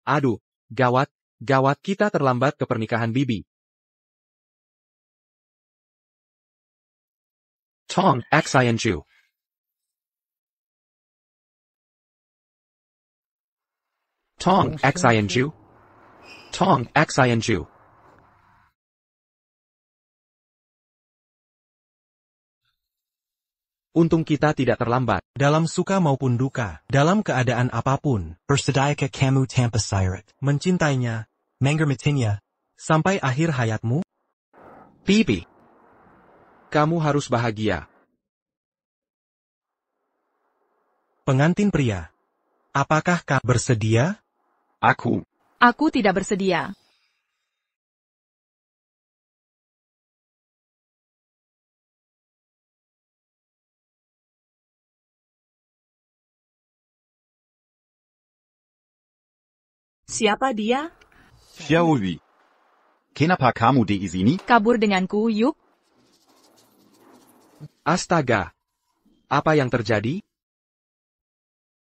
Aduh, gawat, gawat kita terlambat ke pernikahan Bibi. Tong Xianju. Tong Xianju. Tong Xianju. Untung kita tidak terlambat. Dalam suka maupun duka, dalam keadaan apapun, bersedia ke kamu tanpa syarat, mencintainya, menghormatinya, sampai akhir hayatmu. Bibi, kamu harus bahagia. Pengantin pria, apakah kamu bersedia? Aku tidak bersedia. Siapa dia? Xiaoyu. Kenapa kamu di sini? Kabur denganku, yuk. Astaga. Apa yang terjadi?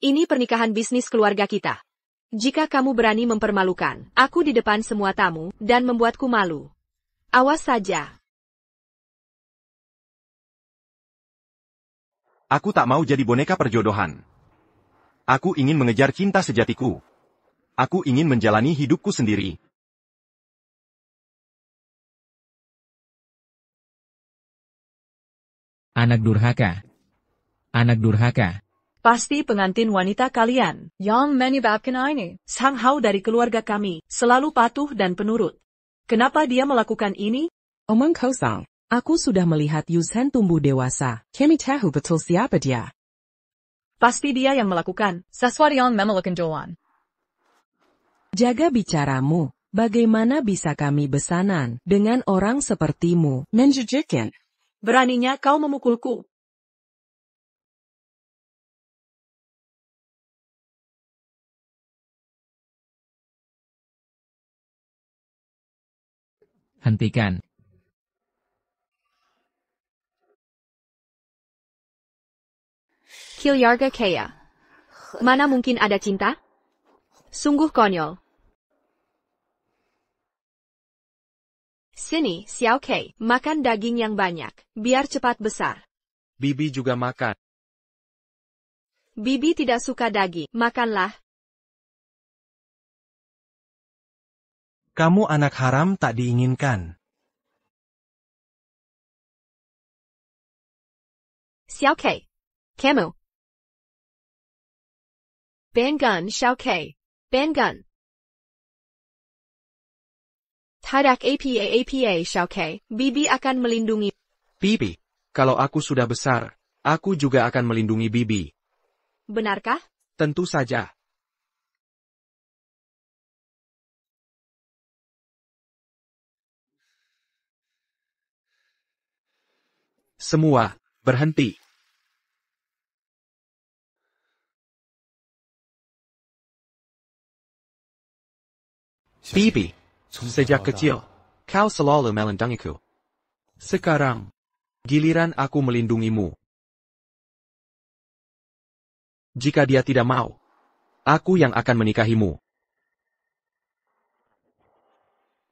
Ini pernikahan bisnis keluarga kita. Jika kamu berani mempermalukan aku di depan semua tamu dan membuatku malu, awas saja. Aku tak mau jadi boneka perjodohan. Aku ingin mengejar cinta sejatiku. Aku ingin menjalani hidupku sendiri. Anak durhaka. Anak durhaka. Pasti pengantin wanita kalian yang menyebabkan ini. Sang Hao dari keluarga kami selalu patuh dan penurut. Kenapa dia melakukan ini? Omong kosong. Aku sudah melihat Yuzhan tumbuh dewasa. Kami tahu betul siapa dia. Pasti dia yang melakukan sesuatu yang memalukan Joan. Jaga bicaramu. Bagaimana bisa kami besanan dengan orang sepertimu? Menjijikan. Beraninya kau memukulku. Hentikan. Kilyarga Kaya. Mana mungkin ada cinta? Sungguh konyol. Sini, Xiao Kei, makan daging yang banyak, biar cepat besar. Bibi juga makan. Bibi tidak suka daging, makanlah. Kamu anak haram tak diinginkan. Xiao Kei. Kamu. Bangun, Xiao Kei. Bangun. Tidak apa, Xiao Kei. Bibi akan melindungi. Bibi, kalau aku sudah besar, aku juga akan melindungi Bibi. Benarkah? Tentu saja. Semua, berhenti. Bibi, sejak kecil, kau selalu melindungiku. Sekarang, giliran aku melindungimu. Jika dia tidak mau, aku yang akan menikahimu.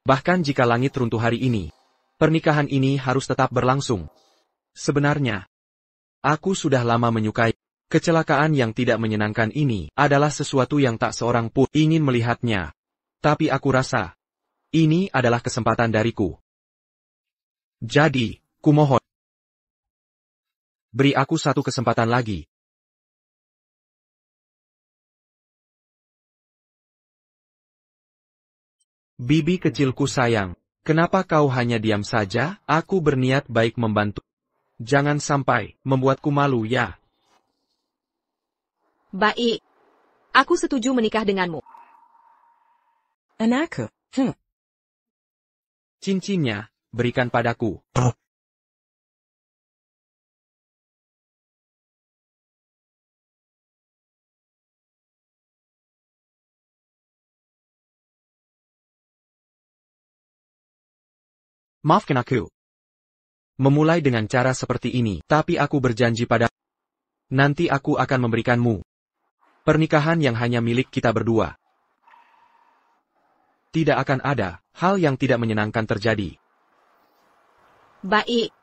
Bahkan jika langit runtuh hari ini, pernikahan ini harus tetap berlangsung. Sebenarnya, aku sudah lama menyukai. Kecelakaan yang tidak menyenangkan ini adalah sesuatu yang tak seorang pun ingin melihatnya. Tapi aku rasa, ini adalah kesempatan dariku. Jadi, kumohon. Beri aku satu kesempatan lagi. Bibi kecilku sayang, kenapa kau hanya diam saja? Aku berniat baik membantu. Jangan sampai membuatku malu ya. Baik. Aku setuju menikah denganmu. Anakku. Cincinnya, berikan padaku. Maafkan aku. Memulai dengan cara seperti ini, tapi aku berjanji pada nanti aku akan memberikanmu pernikahan yang hanya milik kita berdua. Tidak akan ada hal yang tidak menyenangkan terjadi. Baik.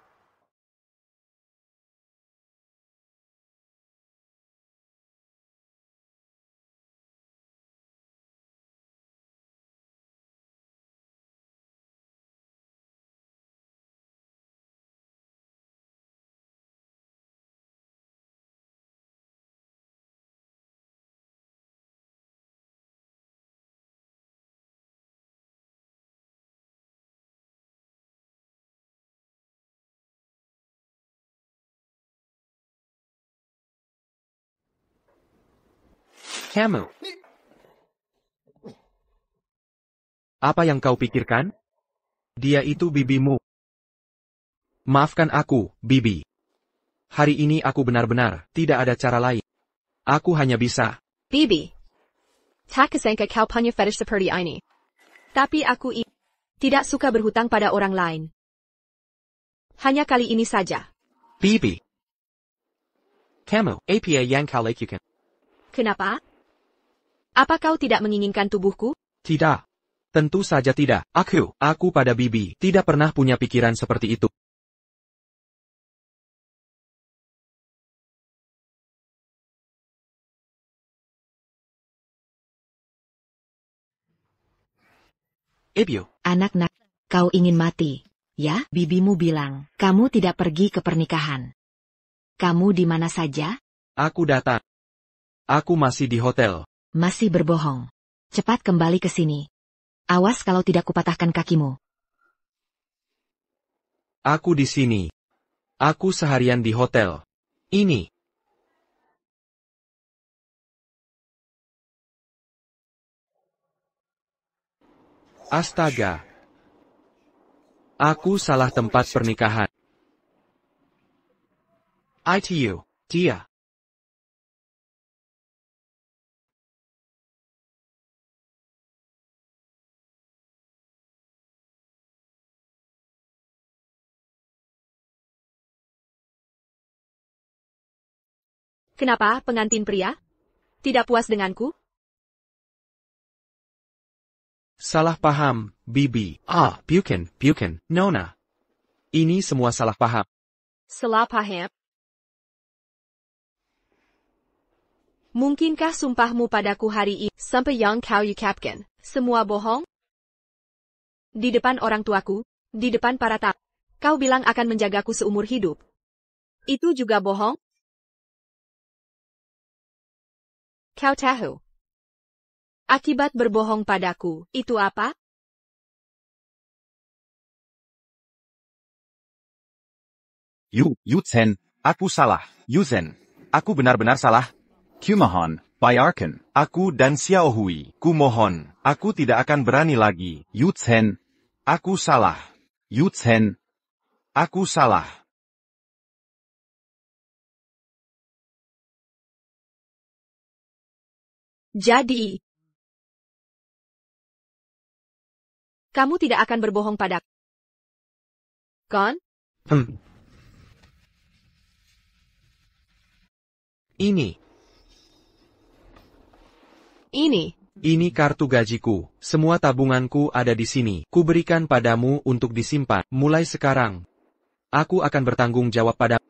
Kamu. Apa yang kau pikirkan? Dia itu bibimu. Maafkan aku, Bibi. Hari ini aku benar-benar tidak ada cara lain. Aku hanya bisa. Bibi. Tak kesangka kau punya fetish seperti ini. Tapi aku tidak suka berhutang pada orang lain. Hanya kali ini saja. Bibi. Kamu, apa yang kau lakukan? Kenapa? Apa kau tidak menginginkan tubuhku? Tidak. Tentu saja tidak. Aku pada Bibi tidak pernah punya pikiran seperti itu. Ibu. Anak-anak, kau ingin mati, ya? Bibimu bilang, kamu tidak pergi ke pernikahan. Kamu di mana saja? Aku datang. Aku masih di hotel. Masih berbohong. Cepat kembali ke sini. Awas kalau tidak kupatahkan kakimu. Aku di sini. Aku seharian di hotel. Ini. Astaga. Aku salah tempat pernikahan. ITU, dia. Kenapa, pengantin pria? Tidak puas denganku? Salah paham, Bibi. Bukan, Nona. Ini semua salah paham. Salah paham. Mungkinkah sumpahmu padaku hari ini sampai yang kau ucapkan semua bohong? Di depan orang tuaku, di depan para tamu, kau bilang akan menjagaku seumur hidup. Itu juga bohong? Kau tahu. Akibat berbohong padaku, itu apa? Yuzen, aku salah. Yuzen, aku benar-benar salah. Kumohon, bayarkan. Aku dan Xiaohui, kumohon. Aku tidak akan berani lagi. Yuzen, aku salah. Yuzen, aku salah. Jadi, kamu tidak akan berbohong padaku. Kan? Ini. Ini kartu gajiku. Semua tabunganku ada di sini. Kuberikan padamu untuk disimpan. Mulai sekarang, aku akan bertanggung jawab padamu.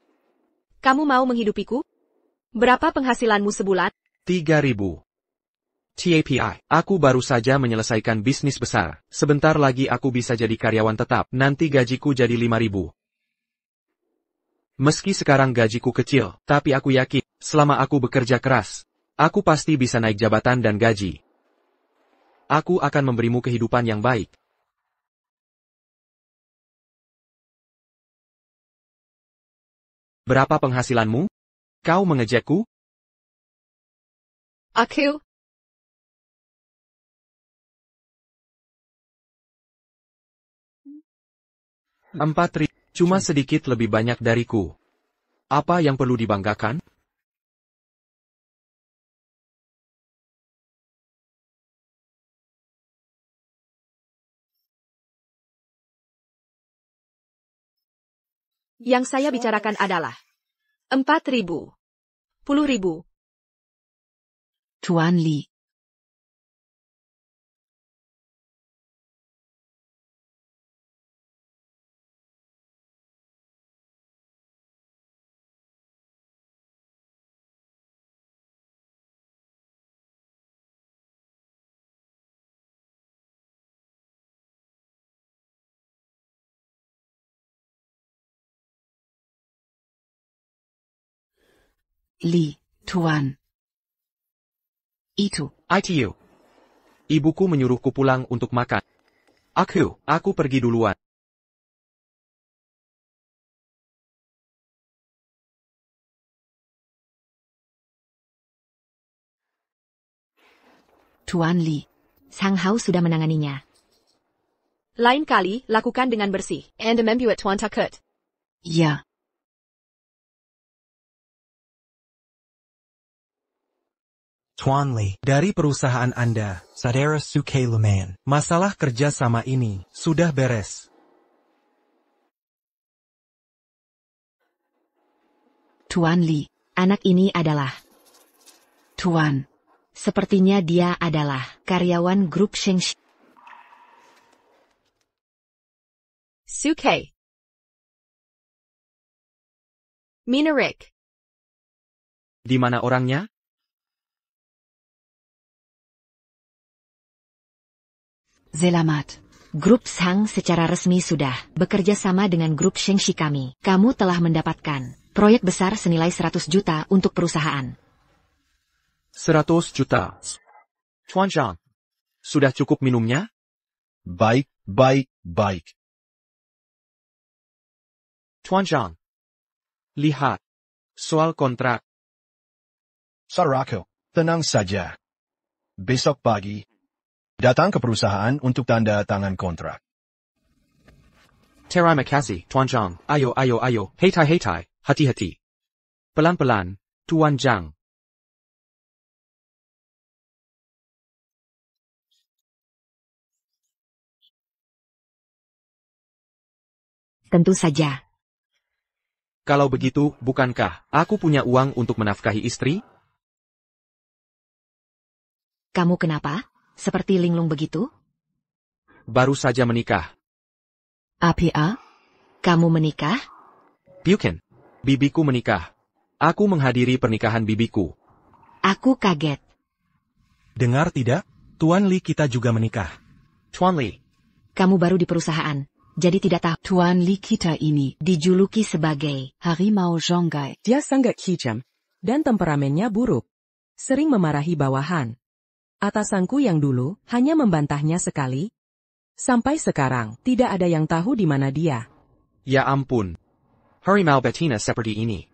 Kamu mau menghidupiku? Berapa penghasilanmu sebulan? 3.000. TAPI. Aku baru saja menyelesaikan bisnis besar. Sebentar lagi aku bisa jadi karyawan tetap. Nanti gajiku jadi 5.000. Meski sekarang gajiku kecil, tapi aku yakin, selama aku bekerja keras, aku pasti bisa naik jabatan dan gaji. Aku akan memberimu kehidupan yang baik. Berapa penghasilanmu? Kau mengejekku? Aku? Rp4.000. Cuma sedikit lebih banyak dariku. Apa yang perlu dibanggakan? Yang saya bicarakan adalah 4.000. 10.000. Tuan Li, Li, Tuan. Itu. ITU. Ibuku menyuruhku pulang untuk makan. Aku pergi duluan. Tuan Li. Sang Hao sudah menanganinya. Lain kali, lakukan dengan bersih. And membuat Tuan takut. Ya. Tuan Li, dari perusahaan Anda, Saudara Suke Lumayan, masalah kerja sama ini sudah beres. Tuan Li. Anak ini adalah. Tuan. Sepertinya dia adalah karyawan grup Shengshi. Suke. Minarik. Di mana orangnya? Selamat. Grup Sang secara resmi sudah bekerja sama dengan grup Shengshi kami. Kamu telah mendapatkan proyek besar senilai 100 juta untuk perusahaan. 100 juta. Tuan Zhang. Sudah cukup minumnya? Baik. Tuan Zhang. Lihat. Soal kontrak. Sarako, tenang saja. Besok pagi, datang ke perusahaan untuk tanda tangan kontrak. Terima kasih, Tuan Zhang. Ayo. Hetai. Hati-hati. Pelan-pelan, Tuan Zhang. Tentu saja. Kalau begitu, bukankah aku punya uang untuk menafkahi istri? Kamu kenapa? Seperti linglung begitu? Baru saja menikah. APA? Kamu menikah? Bukan. Bibiku menikah. Aku menghadiri pernikahan bibiku. Aku kaget. Dengar tidak? Tuan Li kita juga menikah. Tuan Li. Kamu baru di perusahaan, jadi tidak tahu. Tuan Li kita ini Dijuluki sebagai harimau Zhonggai. Dia sangat kejam, dan temperamennya buruk. Sering memarahi bawahan. Atasanku yang dulu hanya membantahnya sekali. Sampai sekarang, tidak ada yang tahu di mana dia. Ya ampun. Harimau betina seperti ini.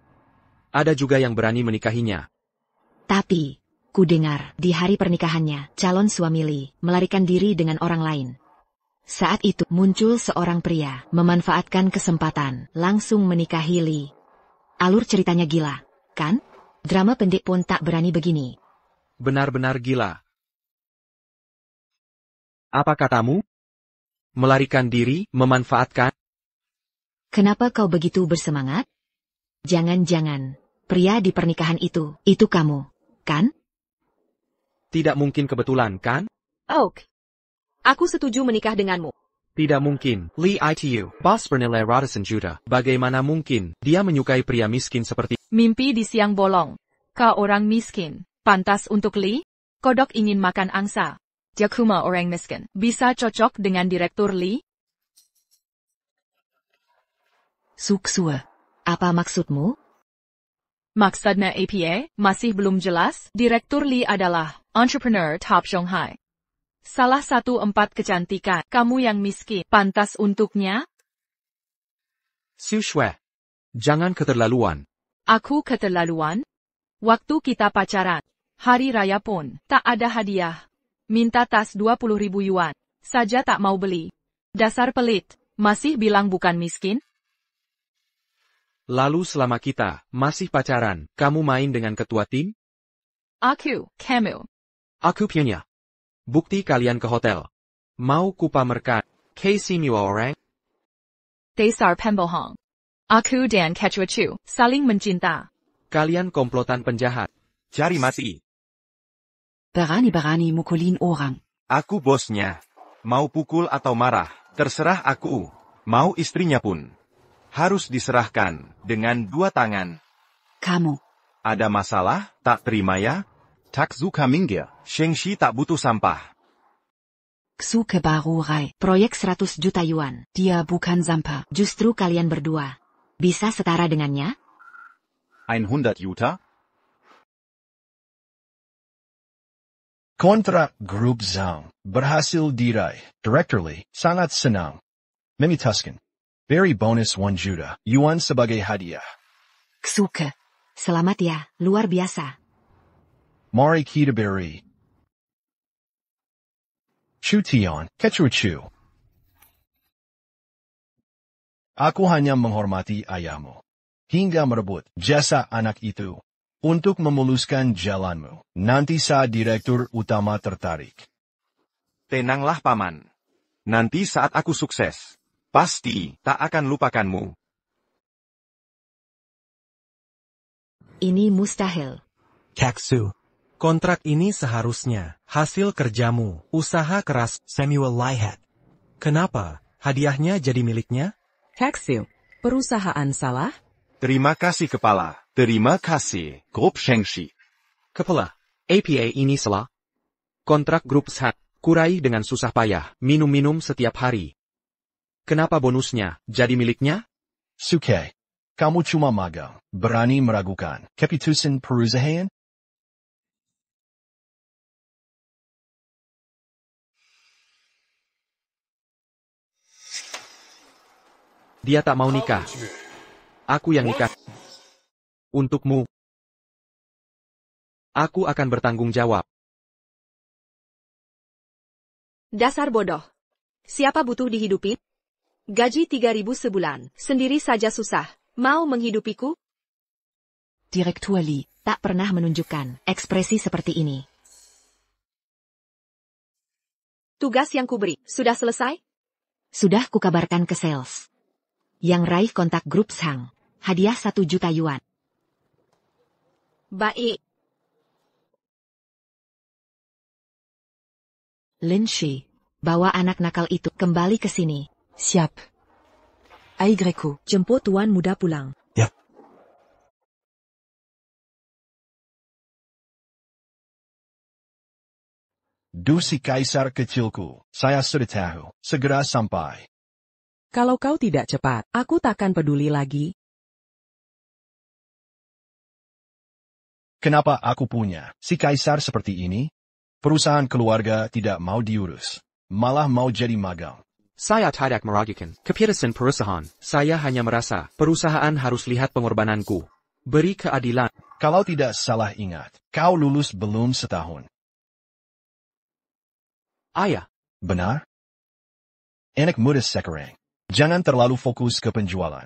Ada juga yang berani menikahinya. Tapi, ku dengar, di hari pernikahannya, calon suami Li melarikan diri dengan orang lain. Saat itu, muncul seorang pria, memanfaatkan kesempatan, langsung menikahi Li. Alur ceritanya gila, kan? Drama pendek pun tak berani begini. Benar-benar gila. Apa katamu? Melarikan diri, memanfaatkan? Kenapa kau begitu bersemangat? Jangan-jangan, pria di pernikahan itu kamu, kan? Tidak mungkin kebetulan, kan? Oak. Aku setuju menikah denganmu. Tidak mungkin. Li Itu, bos bernilai ratusan juta. Bagaimana mungkin dia menyukai pria miskin seperti... Mimpi di siang bolong. Kau orang miskin. Pantas untuk Li? Kodok ingin makan angsa. Jakuma orang miskin. Bisa cocok dengan Direktur Li? Suksua. Apa maksudmu? Maksudnya APA, masih belum jelas? Direktur Li adalah entrepreneur top Shanghai. Salah satu 4 kecantikan. Kamu yang miskin. Pantas untuknya? Su Shui. Jangan keterlaluan. Aku keterlaluan? Waktu kita pacaran. Hari raya pun, tak ada hadiah. Minta tas 20.000 yuan. Saja tak mau beli. Dasar pelit. Masih bilang bukan miskin? Lalu selama kita masih pacaran, kamu main dengan ketua tim? Kamu. Aku punya. Bukti kalian ke hotel. Mau kupamerkan. Semua orang? Dasar pembohong. Aku dan Ketua Chu saling mencinta. Kalian komplotan penjahat. Cari mati. Berani mukulin orang. Aku bosnya. Mau pukul atau marah, terserah aku. Mau istrinya pun. Harus diserahkan dengan 2 tangan. Kamu. Ada masalah, tak terima ya? Tak suka minggir. Shengshi tak butuh sampah. Suke barurai. Proyek 100 juta yuan. Dia bukan sampah. Justru kalian berdua bisa setara dengannya? 100 juta? Kontrak Grup Zhang berhasil diraih. Director Lee sangat senang. Memutuskan beri bonus 1 juta yuan sebagai hadiah. Ksuke. Selamat ya, luar biasa. Mari kita beri. Chu Tian, Kechuchu. Aku hanya menghormati ayahmu. Hingga merebut jasa anak itu. Untuk memuluskan jalanmu. Nanti saat direktur utama tertarik. Tenanglah paman. Nanti saat aku sukses, pasti tak akan lupakanmu. Ini mustahil. Kaksu. Kontrak ini seharusnya hasil kerjamu, usaha keras Samuel Lihat. Kenapa hadiahnya jadi miliknya? Kaksu. Perusahaan salah? Terima kasih kepala. Terima kasih, Grup Shengshi. Kepala, APA ini salah. Kontrak grup SHAT, kurai dengan susah payah, minum-minum setiap hari. Kenapa bonusnya jadi miliknya? Suke. Kamu cuma magang. Berani meragukan keputusan perusahaan? Dia tak mau nikah. Aku yang nikah. Untukmu. Aku akan bertanggung jawab. Dasar bodoh. Siapa butuh dihidupi? Gaji 3.000 sebulan, sendiri saja susah. Mau menghidupiku? Direktur Lee. Tak pernah menunjukkan ekspresi seperti ini. Tugas yang kuberi, sudah selesai? Sudah kukabarkan ke sales. Yang raih kontak grup Zhang. Hadiah 1 juta yuan. Baik. Lin Shi, bawa anak nakal itu kembali ke sini. Siap. Aigreku. Jemput tuan muda pulang. Yap. Si kaisar kecilku, saya sudah tahu. Segera sampai. Kalau kau tidak cepat, aku takkan peduli lagi. Kenapa aku punya si kaisar seperti ini? Perusahaan keluarga tidak mau diurus. Malah mau jadi magang. Saya tidak meragukan keputusan perusahaan. Saya hanya merasa perusahaan harus lihat pengorbananku. Beri keadilan. Kalau tidak salah ingat, kau lulus belum setahun. Ayah. Benar? Anak muda sekarang. Jangan terlalu fokus ke penjualan.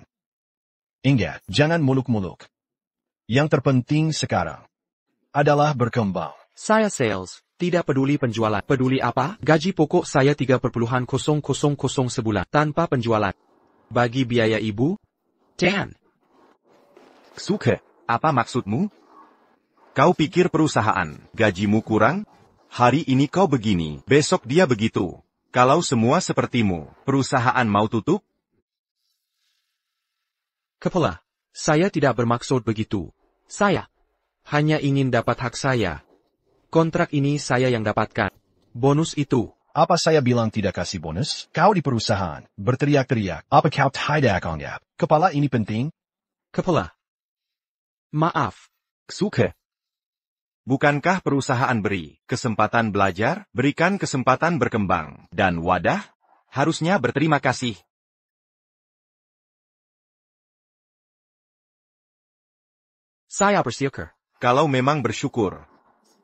Ingat, jangan muluk-muluk. Yang terpenting sekarang adalah berkembang. Saya sales, tidak peduli penjualan. Peduli apa? Gaji pokok saya 3,000 sebulan tanpa penjualan. Bagi biaya ibu? Dan. Suke, apa maksudmu? Kau pikir perusahaan gajimu kurang? Hari ini kau begini, besok dia begitu. Kalau semua sepertimu, perusahaan mau tutup? Kepala, saya tidak bermaksud begitu. Saya hanya ingin dapat hak saya. Kontrak ini saya yang dapatkan. Bonus itu. Apa saya bilang tidak kasih bonus? Kau di perusahaan, berteriak-teriak. Apa kau tidak anggap? Kepala ini penting? Kepala. Maaf. Suke. Bukankah perusahaan beri kesempatan belajar, berikan kesempatan berkembang, dan wadah? Harusnya berterima kasih. Saya bersyukur. Kalau memang bersyukur,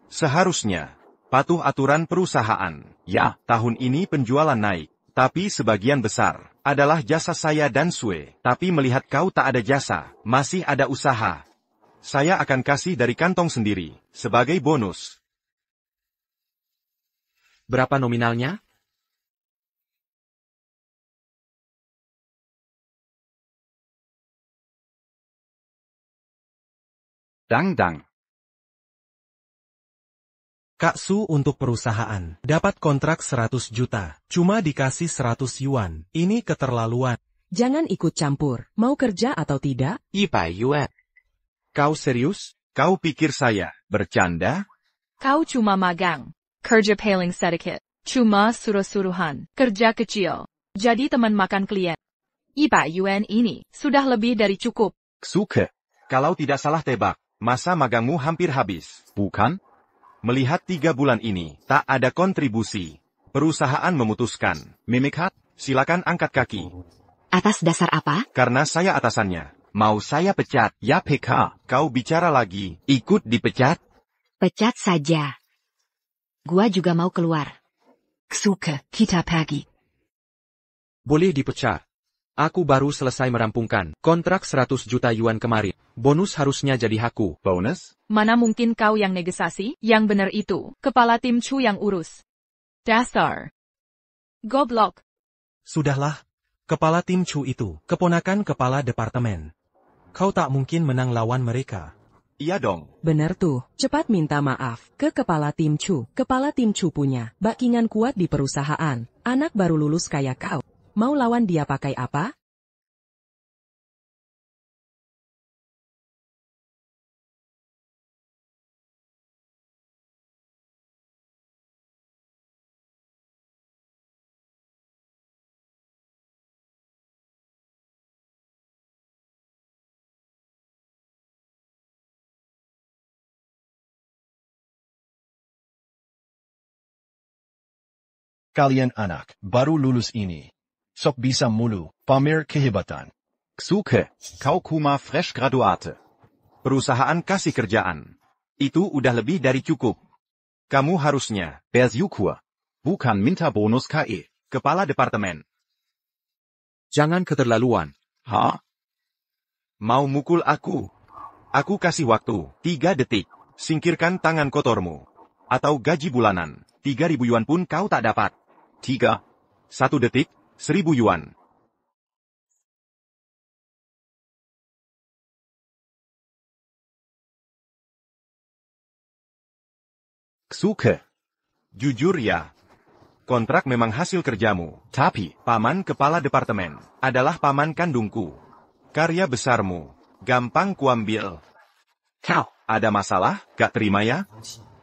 seharusnya patuh aturan perusahaan. Ya, tahun ini penjualan naik, tapi sebagian besar adalah jasa saya dan Sue. Tapi melihat kau tak ada jasa, masih ada usaha. Saya akan kasih dari kantong sendiri, sebagai bonus. Berapa nominalnya? Dang. Kak Su untuk perusahaan, dapat kontrak 100 juta, cuma dikasih 100 yuan, ini keterlaluan. Jangan ikut campur, mau kerja atau tidak? 100 yuan. Kau serius? Kau pikir saya bercanda? Kau cuma magang. Kerja paling sedikit. Cuma suruh-suruhan. Kerja kecil. Jadi teman makan klien. 100 yuan ini sudah lebih dari cukup. Suke, kalau tidak salah tebak, masa magangmu hampir habis, bukan? Melihat 3 bulan ini, tak ada kontribusi. Perusahaan memutuskan. Mimikhat, silakan angkat kaki. Atas dasar apa? Karena saya atasannya. Mau saya pecat? Ya PK, kau bicara lagi. Ikut dipecat? Pecat saja. Gua juga mau keluar. Ksuke, kita pergi. Boleh dipecat. Aku baru selesai merampungkan kontrak 100 juta yuan kemarin. Bonus harusnya jadi hakku. Bonus? Mana mungkin kau yang negosiasi? Yang benar itu, kepala tim Chu yang urus. Dasar. Goblok. Sudahlah. Kepala tim Chu itu, keponakan kepala departemen. Kau tak mungkin menang lawan mereka. Iya dong. Benar tuh, cepat minta maaf ke kepala tim Chu. Kepala tim Chu punya backingan kuat di perusahaan. Anak baru lulus kayak kau. Mau lawan dia pakai apa? Kalian anak baru lulus ini. Sok bisa mulu, pamer kehebatan. Ksuke, kau kuma fresh graduate. Perusahaan kasih kerjaan. Itu udah lebih dari cukup. Kamu harusnya bersyukur. Bukan minta bonus KE. Kepala departemen. Jangan keterlaluan. Hah? Mau mukul aku? Aku kasih waktu, 3 detik. Singkirkan tangan kotormu. Atau gaji bulanan, 3.000 yuan pun kau tak dapat. 3. 1 detik, 1.000 yuan. Ksuke. Jujur ya. Kontrak memang hasil kerjamu, tapi paman kepala departemen adalah paman kandungku. Karya besarmu, gampang kuambil. Kau, ada masalah? Gak terima ya?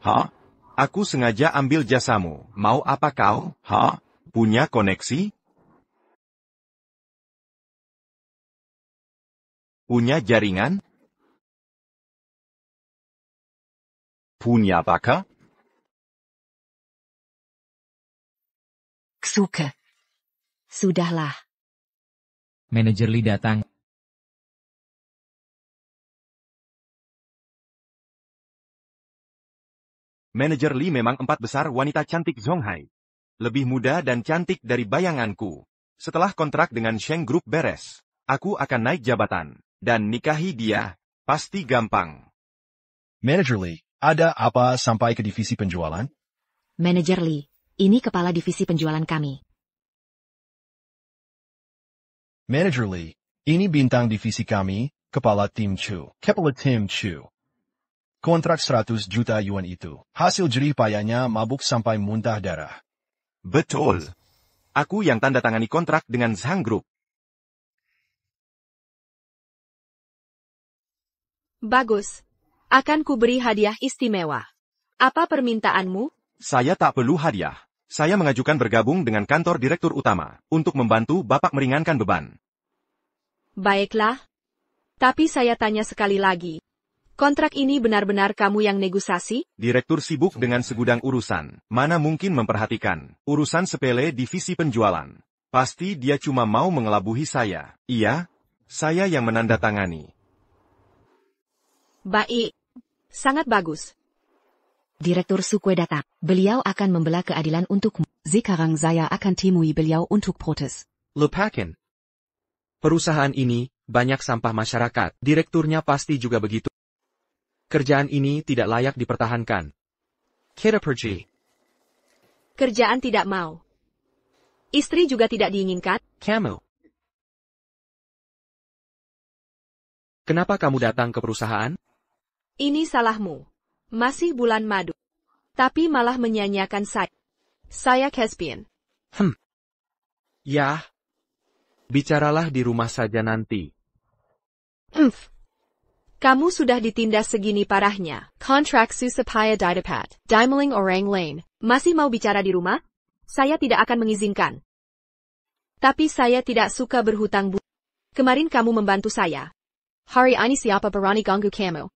Hah? Aku sengaja ambil jasamu. Mau apa kau? Hah? Punya koneksi? Punya jaringan? Punya bakat? Ksuke. Sudahlah. Manajer Li datang. Manajer Li memang 4 besar wanita cantik Zonghai. Lebih muda dan cantik dari bayanganku. Setelah kontrak dengan Sheng Group beres, aku akan naik jabatan. Dan nikahi dia. Pasti gampang. Manager Lee, ada apa sampai ke divisi penjualan? Manajer Lee, ini kepala divisi penjualan kami. Manager Lee, ini bintang divisi kami, kepala tim Chu. Kepala tim Chu. Kontrak 100 juta yuan itu, hasil jerih payahnya mabuk sampai muntah darah. Betul. Aku yang tanda tangani kontrak dengan Zhang Group. Bagus. Akan kuberi hadiah istimewa. Apa permintaanmu? Saya tak perlu hadiah. Saya mengajukan bergabung dengan kantor direktur utama, untuk membantu Bapak meringankan beban. Baiklah. Tapi saya tanya sekali lagi. Kontrak ini benar-benar kamu yang negosiasi? Direktur sibuk dengan segudang urusan, mana mungkin memperhatikan urusan sepele divisi penjualan. Pasti dia cuma mau mengelabuhi saya. Iya, saya yang menandatangani. Baik. Sangat bagus. Direktur Sukwe datang. Beliau akan membela keadilan untukmu. Sekarang saya akan temui beliau untuk protes. Lupakan. Perusahaan ini banyak sampah masyarakat. Direkturnya pasti juga begitu. Kerjaan ini tidak layak dipertahankan. Kita pergi. Kerjaan tidak mau. Istri juga tidak diinginkan? Kamu. Kenapa kamu datang ke perusahaan? Ini salahmu. Masih bulan madu. Tapi malah menyanyiakan saya. Saya Caspian. Ya. Bicaralah di rumah saja nanti. Kamu sudah ditindas segini parahnya. Kontrak susapaya didapat. Dimeling orang lain. Masih mau bicara di rumah? Saya tidak akan mengizinkan. Tapi saya tidak suka berhutang budi. Kemarin kamu membantu saya. Hari ini siapa berani ganggu kamu?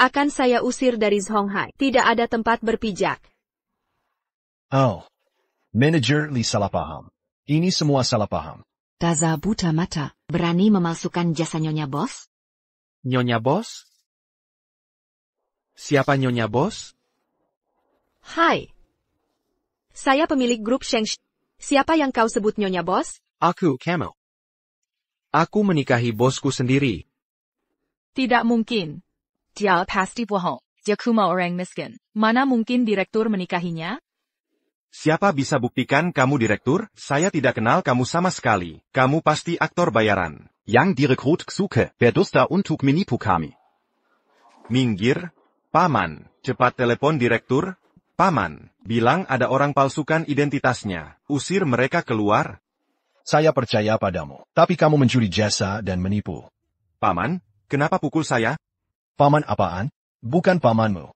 Akan saya usir dari Zhonghai. Tidak ada tempat berpijak. Oh. Manager Lee salah paham. Ini semua salah paham. Dasa buta mata. Berani memalsukan jasa Nyonya Bos? Nyonya Bos? Siapa Nyonya Bos? Hai. Saya pemilik grup Shengshi. Siapa yang kau sebut Nyonya Bos? Aku, Camel. Aku menikahi bosku sendiri. Tidak mungkin. Dia pasti bohong. Dia cuma orang miskin. Mana mungkin direktur menikahinya? Siapa bisa buktikan kamu direktur? Saya tidak kenal kamu sama sekali. Kamu pasti aktor bayaran. Yang direkrut Ksuke, berdusta untuk menipu kami. Minggir, Paman. Cepat telepon direktur. Paman, bilang ada orang palsukan identitasnya. Usir mereka keluar. Saya percaya padamu, tapi kamu mencuri jasa dan menipu. Paman, kenapa pukul saya? Paman apaan? Bukan pamanmu.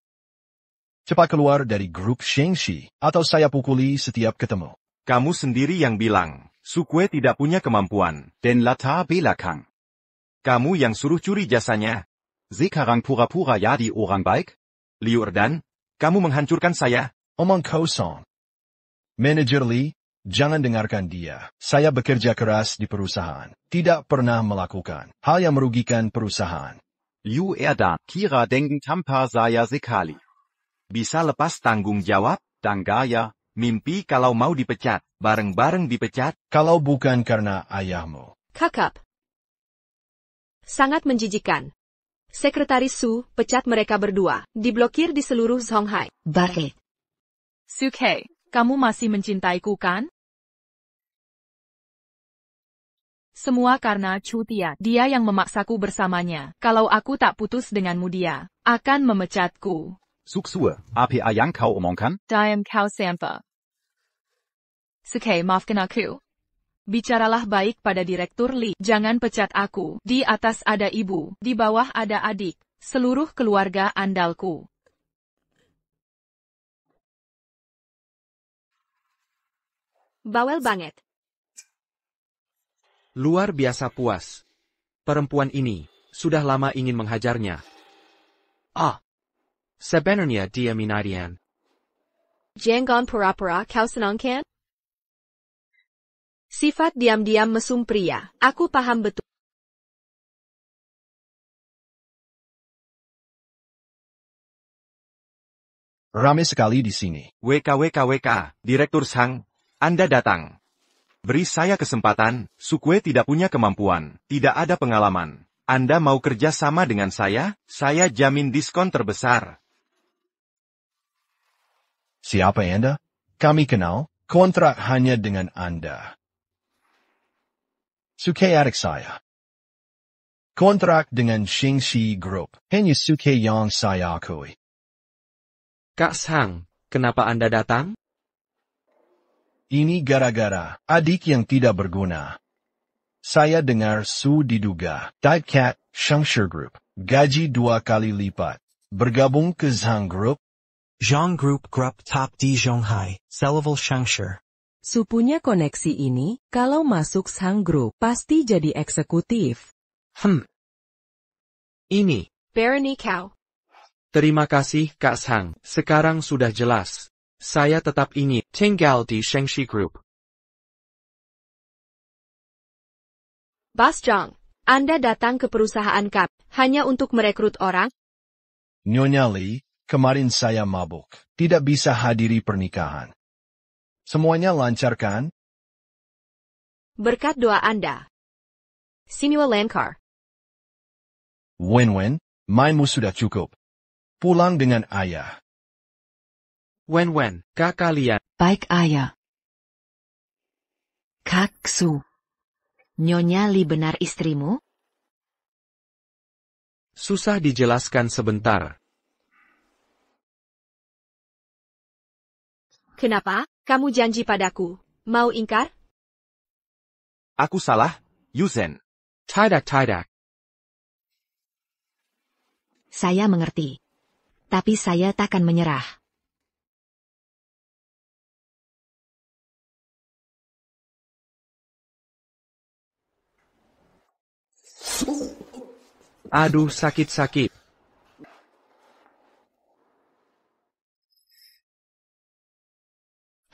Cepat keluar dari grup Shengshi, atau saya pukuli setiap ketemu. Kamu sendiri yang bilang, Sukue tidak punya kemampuan. Den latar belakang. Kamu yang suruh curi jasanya. Sekarang pura-pura jadi orang baik? Liu Erdan, kamu menghancurkan saya. Omong kosong. Manager Lee, jangan dengarkan dia. Saya bekerja keras di perusahaan. Tidak pernah melakukan hal yang merugikan perusahaan. Liu Erdan, kira dengen tanpa saya sekali. Bisa lepas tanggung jawab? Dan gaya. Mimpi kalau mau dipecat, bareng-bareng dipecat. Kalau bukan karena ayahmu. Kakap. Sangat menjijikan. Sekretaris Su pecat mereka berdua. Diblokir di seluruh Zhonghai. Baik. Suke, kamu masih mencintaiku kan? Semua karena Chu Tian. Dia yang memaksaku bersamanya. Kalau aku tak putus denganmu dia akan memecatku. Suksue, apa yang kau omongkan? Diam kau sampa. Suke, maafkan aku. Bicaralah baik pada Direktur Lee. Jangan pecat aku. Di atas ada ibu, di bawah ada adik. Seluruh keluarga andalku. Bawel banget. Luar biasa puas. Perempuan ini, sudah lama ingin menghajarnya. Ah. Sebenarnya dia minadian. Jangan pura-pura kau senang kan? Sifat diam-diam mesum pria. Aku paham betul. Ramai sekali di sini. WK, Direktur Sang, Anda datang. Beri saya kesempatan, Sukue tidak punya kemampuan, tidak ada pengalaman. Anda mau kerja sama dengan saya jamin diskon terbesar. Siapa Anda? Kami kenal, kontrak hanya dengan Anda. Suke adik saya. Kontrak dengan Shengshi Group, hanya Suke yang saya akui. Kak Sang, kenapa Anda datang? Ini gara-gara adik yang tidak berguna. Saya dengar Su diduga Typecat Shengshi Group, gaji 2 kali lipat, bergabung ke Zhang Group. Zhang Group top di Zhonghai, selevel Shengshi. Su punya koneksi ini, kalau masuk Zhang Group, pasti jadi eksekutif. Ini. Barony kau. Terima kasih Kak Sang, sekarang sudah jelas. Saya tetap ingin tinggal di Shengshi Group. Bas Zhang, Anda datang ke perusahaan kami hanya untuk merekrut orang? Nyonya Lee, kemarin saya mabuk, tidak bisa hadiri pernikahan. Semuanya lancar kan? Berkat doa Anda. Sinua Lankar. Wen-Wen, mainmu sudah cukup. Pulang dengan ayah. Wen-Wen, kak kalian. Baik ayah. Kak Su. Nyonya Li benar istrimu? Susah dijelaskan sebentar. Kenapa? Kamu janji padaku. Mau ingkar? Aku salah, Yuzen. Tidak. Saya mengerti. Tapi saya takkan menyerah. Aduh sakit-sakit.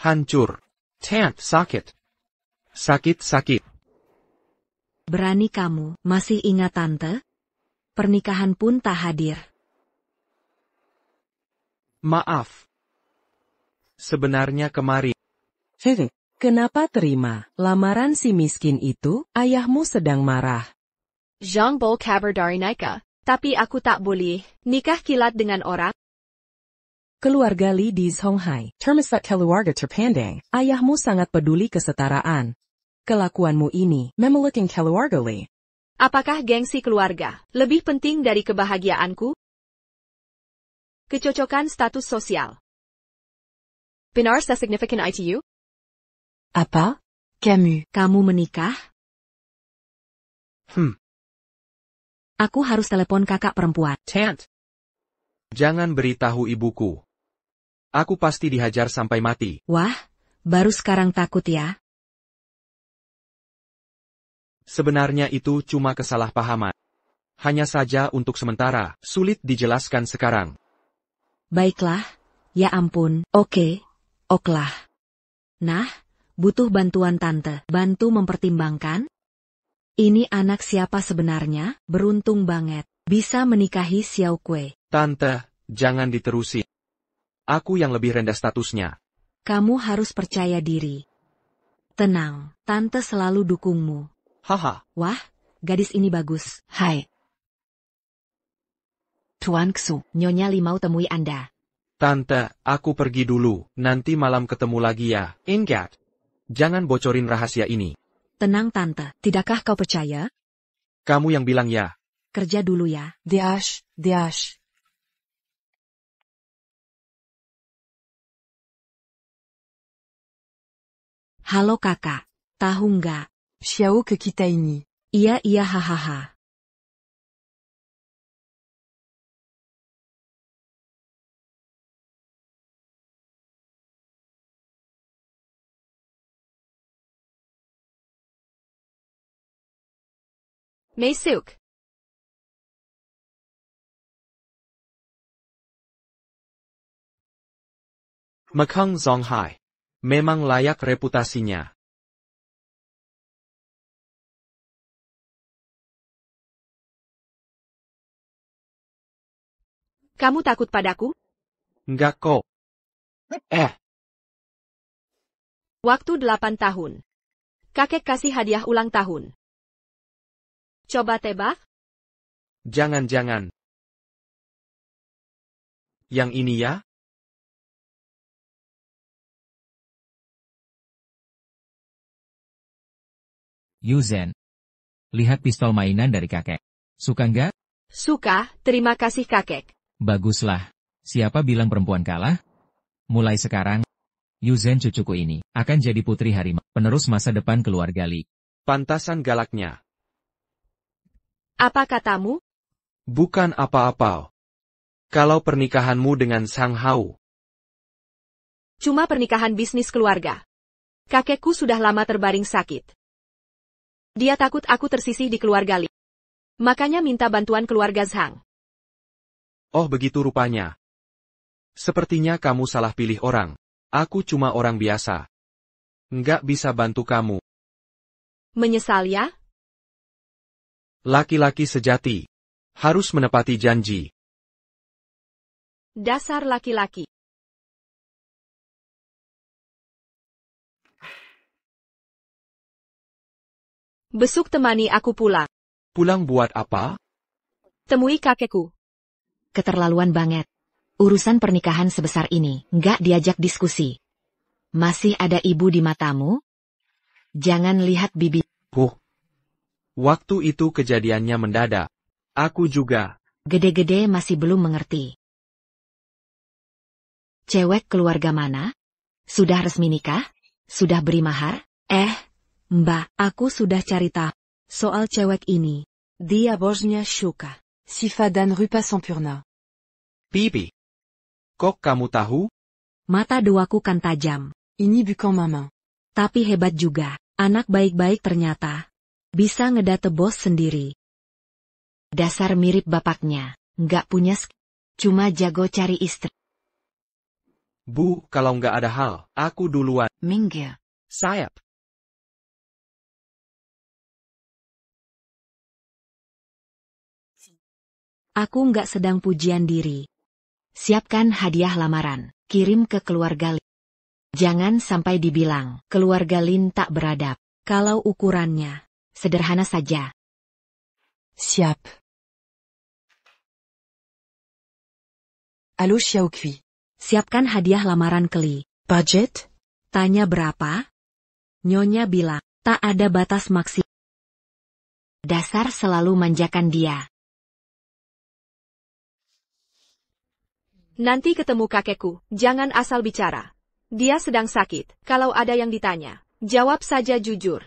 Hancur. Tant, sakit. Sakit. Berani kamu, masih ingat tante? Pernikahan pun tak hadir. Maaf. Sebenarnya kemarin. Kenapa terima lamaran si miskin itu? Ayahmu sedang marah. Zhang bol kabar dari Nika, tapi aku tak boleh nikah kilat dengan orang. Keluarga Li di Songhai. Termasuk keluarga terpandang. Ayahmu sangat peduli kesetaraan. Kelakuanmu ini memelukin keluarga Li. Apakah gengsi keluarga lebih penting dari kebahagiaanku? Kecocokan status sosial. Benar significant ITU? Apa? Camus. Kamu menikah? Aku harus telepon kakak perempuan. Tant. Jangan beritahu ibuku. Aku pasti dihajar sampai mati. Wah, baru sekarang takut ya? Sebenarnya itu cuma kesalahpahaman. Hanya saja untuk sementara, sulit dijelaskan sekarang. Baiklah, ya ampun, oklah. Nah, butuh bantuan tante, bantu mempertimbangkan? Ini anak siapa sebenarnya? Beruntung banget, bisa menikahi Xiao Kue. Tante, jangan diterusi. Aku yang lebih rendah statusnya. Kamu harus percaya diri. Tenang, tante selalu dukungmu. Haha. Wah, gadis ini bagus. Hai. Tuan Xu. Nyonya Li mau temui Anda. Tante, aku pergi dulu, nanti malam ketemu lagi ya. Ingat, jangan bocorin rahasia ini. Tenang tante, tidakkah kau percaya? Kamu yang bilang ya. Kerja dulu ya. Dash. Halo kakak, tahu nggak? Xiao ke kita ini. Iya hahaha. Masuk. Mekong Zonghai. Memang layak reputasinya. Kamu takut padaku? Enggak kok. Waktu 8 tahun. Kakek kasih hadiah ulang tahun. Coba tebak? Jangan. Yang ini ya? Yuzen. Lihat pistol mainan dari kakek. Suka nggak? Suka, terima kasih kakek. Baguslah. Siapa bilang perempuan kalah? Mulai sekarang, Yuzen cucuku ini akan jadi putri harimau, penerus masa depan keluarga Li. Pantasan galaknya. Apa katamu? Bukan apa-apa. Kalau pernikahanmu dengan Sang Hao. Cuma pernikahan bisnis keluarga. Kakekku sudah lama terbaring sakit. Dia takut aku tersisih di keluarga Li. Makanya minta bantuan keluarga Zhang. Oh begitu rupanya. Sepertinya kamu salah pilih orang. Aku cuma orang biasa. Nggak bisa bantu kamu. Menyesal ya? Laki-laki sejati. Harus menepati janji. Dasar laki-laki. Besok temani aku pulang. Pulang buat apa? Temui kakekku. Keterlaluan banget. Urusan pernikahan sebesar ini, nggak diajak diskusi. Masih ada ibu di matamu? Jangan lihat bibi. Waktu itu kejadiannya mendadak. Aku juga. Gede-gede masih belum mengerti. Cewek keluarga mana? Sudah resmi nikah? Sudah beri mahar? Mbak, aku sudah cari tahu soal cewek ini. Dia bosnya Shuka. Sifadan Rupa Sampurna. Bibi. Kok kamu tahu? Mata duaku kan tajam. Ini bukan mama. Tapi hebat juga. Anak baik-baik ternyata. Bisa ngedate bos sendiri. Dasar mirip bapaknya. Nggak punya cuma jago cari istri. Bu, kalau nggak ada hal, aku duluan. Minge. Sayap. Aku nggak sedang pujian diri. Siapkan hadiah lamaran, kirim ke keluarga Lin. Jangan sampai dibilang, keluarga Lin tak beradab. Kalau ukurannya sederhana saja. Siap. Allô Xiaokui. Siapkan hadiah lamaran ke Li. Budget? Tanya berapa? Nyonya bilang, tak ada batas maksimal. Dasar selalu manjakan dia. Nanti ketemu kakekku, jangan asal bicara. Dia sedang sakit, kalau ada yang ditanya, jawab saja jujur.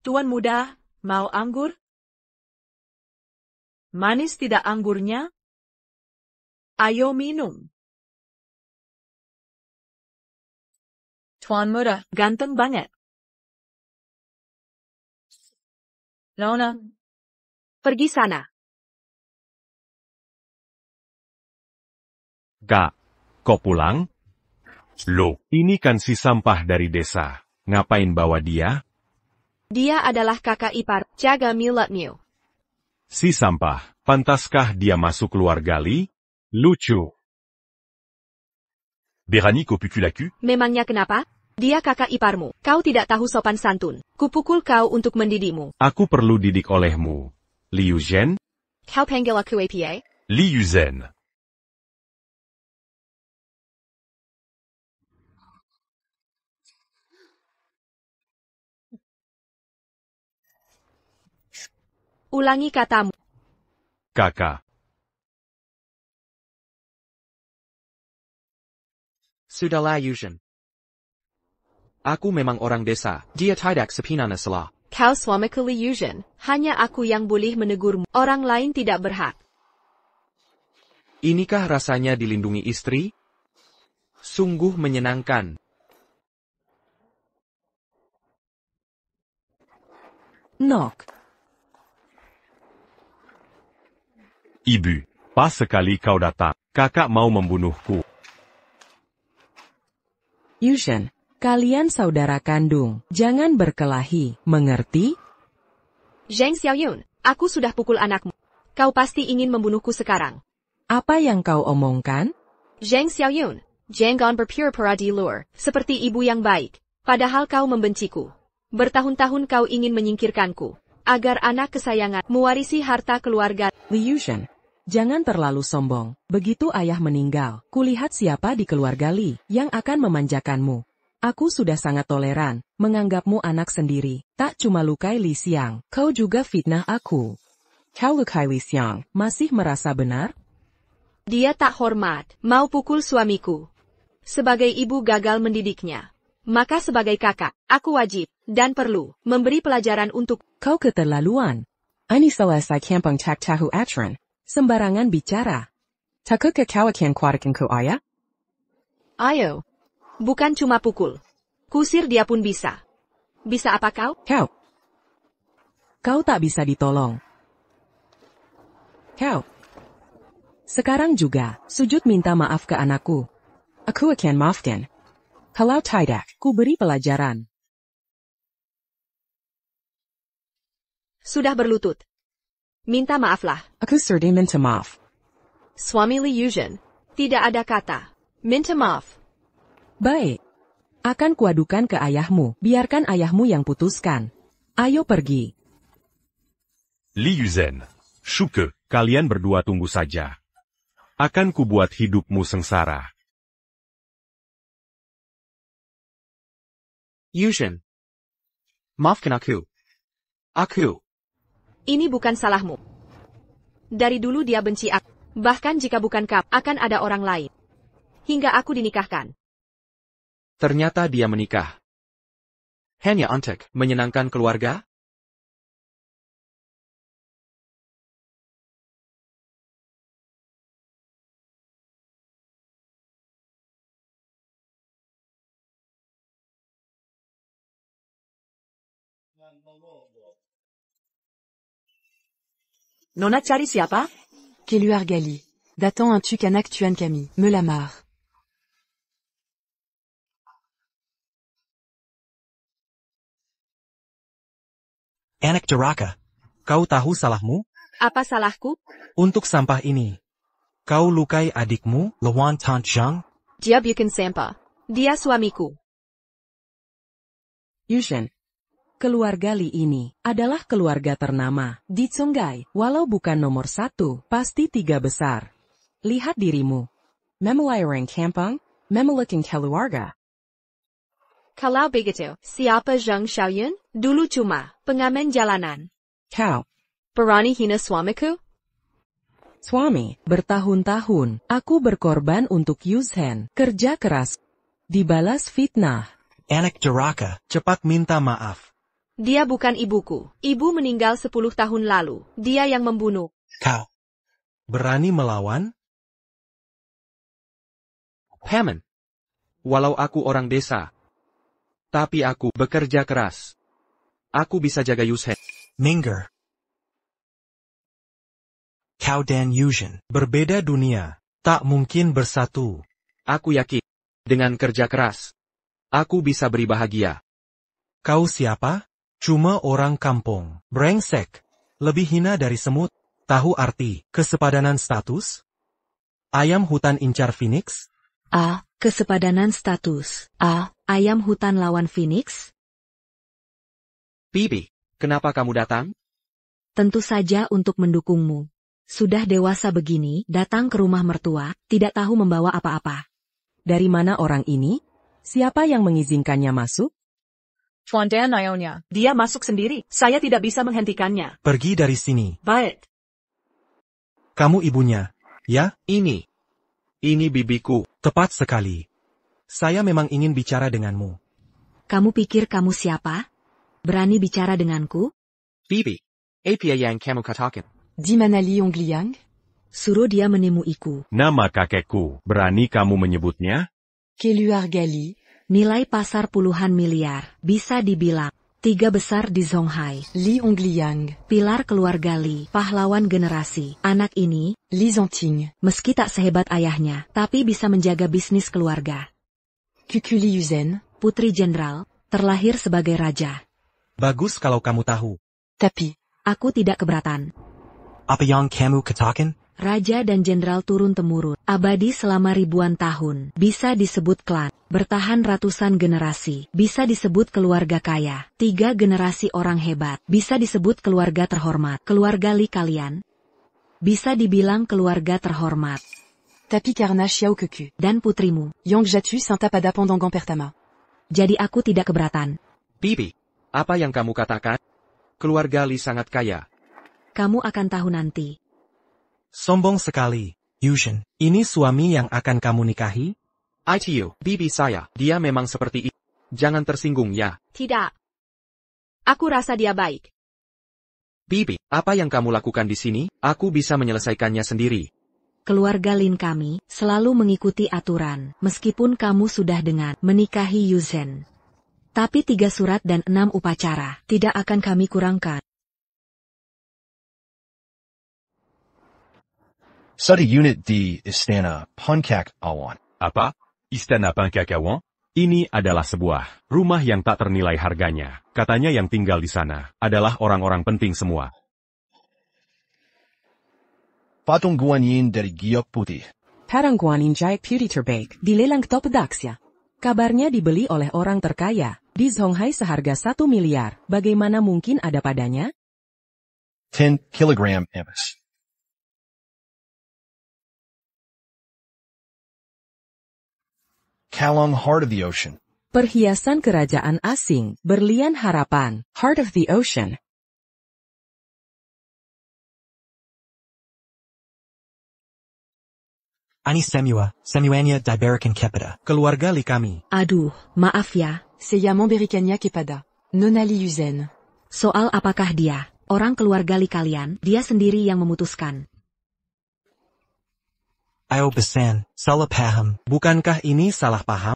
Tuan muda, mau anggur? Manis tidak anggurnya? Ayo minum. Tuan muda, ganteng banget. Nona, Pergi sana. Kak, kok pulang? Loh, ini kan si sampah dari desa. Ngapain bawa dia? Dia adalah kakak ipar, jaga milatmu. Si sampah, pantaskah dia masuk keluarga Li? Lucu. Véronique au puculacu? Memangnya kenapa? Dia kakak iparmu, kau tidak tahu sopan santun. Kupukul kau untuk mendidikmu. Aku perlu didik olehmu. Liu Zhen? Kau panggil aku apa? Li Yuzhen. Ulangi katamu. Kakak. Sudahlah Yuzhen. Aku memang orang desa, dia tidak sepinana salah. Kau suamiku Li Yuzhen, hanya aku yang boleh menegurmu, orang lain tidak berhak. Inikah rasanya dilindungi istri? Sungguh menyenangkan. Knock. Ibu, pas sekali kau datang. Kakak mau membunuhku. Yuzhen, kalian saudara kandung. Jangan berkelahi, mengerti? Zheng Xiaoyun, aku sudah pukul anakmu. Kau pasti ingin membunuhku sekarang. Apa yang kau omongkan? Zheng Xiaoyun, jangan berpura-pura di luar, seperti ibu yang baik. Padahal kau membenciku. Bertahun-tahun kau ingin menyingkirkanku, agar anak kesayangan mewarisi harta keluarga. Li Yuzhen, jangan terlalu sombong. Begitu ayah meninggal, kulihat siapa di keluarga Li yang akan memanjakanmu. Aku sudah sangat toleran, menganggapmu anak sendiri. Tak cuma lukai Li Xiang, kau juga fitnah aku. Kau lukai Li Xiang, masih merasa benar? Dia tak hormat, mau pukul suamiku. Sebagai ibu gagal mendidiknya. Maka sebagai kakak, aku wajib, dan perlu, memberi pelajaran untuk... Kau keterlaluan. Ini selesai kampung tak tahu aturan. Sembarangan bicara. Takut kau akan kuatkan ku ayah? Ayo. Bukan cuma pukul. Kusir dia pun bisa. Bisa apa kau? Kau tak bisa ditolong. Kau. Sekarang juga, sujud minta maaf ke anakku. Aku akan maafkan. Kalau tidak, ku beri pelajaran. Sudah berlutut. Minta maaflah. Aku sudah minta maaf. Suami Li Yuzhen. Tidak ada kata. Minta maaf. Baik. Akan kuadukan ke ayahmu. Biarkan ayahmu yang putuskan. Ayo pergi. Li Yuzhen. Shuke, kalian berdua tunggu saja. Akan kubuat hidupmu sengsara. Yuzhen. Maafkan aku. Aku. Ini bukan salahmu. Dari dulu dia benci aku. Bahkan jika bukan kau, akan ada orang lain. Hingga aku dinikahkan. Ternyata dia menikah. Hanya untuk menyenangkan keluarga? Nona cari siapa? Keluarga Li. Datant un tu kanak tuan kami, me la marre. Anak Duraka. Kau tahu salahmu? Apa salahku? Untuk sampah ini. Kau lukai adikmu, Lawan Tant Zhang? Dia bukan sampah. Dia suamiku. Yuzhen. Keluarga Li ini adalah keluarga ternama di Songhai. Walau bukan nomor 1, pasti 3 besar. Lihat dirimu. Memelayang kampung, memiliki keluarga. Kalau begitu, siapa Zhang Xiaoyun? Dulu cuma pengamen jalanan. Kau, Berani hina suamiku? suami, bertahun-tahun, aku berkorban untuk Yuzhen. Kerja keras. Dibalas fitnah. Anak Duraka, cepat minta maaf. Dia bukan ibuku. Ibu meninggal 10 tahun lalu. Dia yang membunuh. Kau berani melawan? Paman. Walau aku orang desa, tapi aku bekerja keras. Aku bisa jaga Yuzhen. Minggir. Kau dan Yuzhen berbeda dunia, tak mungkin bersatu. Aku yakin, dengan kerja keras, aku bisa beri bahagia. Kau siapa? Cuma orang kampung, brengsek, lebih hina dari semut. Tahu arti kesepadanan status? Ayam hutan incar Phoenix? A. Kesepadanan status. A. Ayam hutan lawan Phoenix? Bibi, kenapa kamu datang? Tentu saja untuk mendukungmu. Sudah dewasa begini, datang ke rumah mertua, tidak tahu membawa apa-apa. Dari mana orang ini? Siapa yang mengizinkannya masuk? Tuan Dan Ionia. Dia masuk sendiri. Saya tidak bisa menghentikannya. Pergi dari sini. Baik. Kamu ibunya, ya? Ini bibiku. Tepat sekali. Saya memang ingin bicara denganmu. Kamu pikir kamu siapa? Berani bicara denganku? Bibi, apa yang kamu katakan? Di mana Li Yongliang? Suruh dia menemuiku. Nama kakekku, berani kamu menyebutnya? Keluar Gali. Nilai pasar puluhan miliar, bisa dibilang. 3 besar di Songhai. Li Yongliang. Pilar keluarga Li, pahlawan generasi. Anak ini, Li Zonting. meski tak sehebat ayahnya, tapi bisa menjaga bisnis keluarga. Kuku Li Yuzhen. Putri Jenderal, terlahir sebagai raja. Bagus kalau kamu tahu. Tapi. Aku tidak keberatan. Apa yang kamu katakan? Raja dan jenderal turun-temurun, abadi selama ribuan tahun, bisa disebut klan, bertahan ratusan generasi, bisa disebut keluarga kaya, 3 generasi orang hebat, bisa disebut keluarga terhormat, keluarga Li kalian, bisa dibilang keluarga terhormat. Tapi karena Xiao Kuku. Dan putrimu, Yang Jatu Saint-Tapada Pendangan Pertama. jadi aku tidak keberatan. Bibi, apa yang kamu katakan? Keluarga Li sangat kaya. Kamu akan tahu nanti. Sombong sekali, Yuzhen. Ini suami yang akan kamu nikahi? ITU, bibi saya, dia memang seperti itu. Jangan tersinggung ya. Tidak. Aku rasa dia baik. Bibi, apa yang kamu lakukan di sini? Aku bisa menyelesaikannya sendiri. Keluarga Lin kami selalu mengikuti aturan, meskipun kamu sudah dengan menikahi Yuzhen. Tapi 3 surat dan 6 upacara tidak akan kami kurangkan. Study Unit D, Istana, Puncak Awan. Apa? Istana Pancakawan? Ini adalah sebuah rumah yang tak ternilai harganya. Katanya yang tinggal di sana adalah orang-orang penting semua. Patung Guanyin dari Giok Putih. Parangguanin Jaik Putih terbaik, dilelang top Daxia. Kabarnya dibeli oleh orang terkaya, di Songhai seharga 1 miliar. Bagaimana mungkin ada padanya? 10 kilogram emas. Kalong Heart of the Ocean. Perhiasan kerajaan asing, berlian harapan, Heart of the Ocean. Ani Semuanya Diberikan Kepeda. Keluarga Li kami. Aduh, maaf ya. Seyamon Berikania Kepada. Nona Li Yuzhen. Soal apakah dia, orang keluarga Li kalian, dia sendiri yang memutuskan. Ayo besan, salah paham. Bukankah ini salah paham?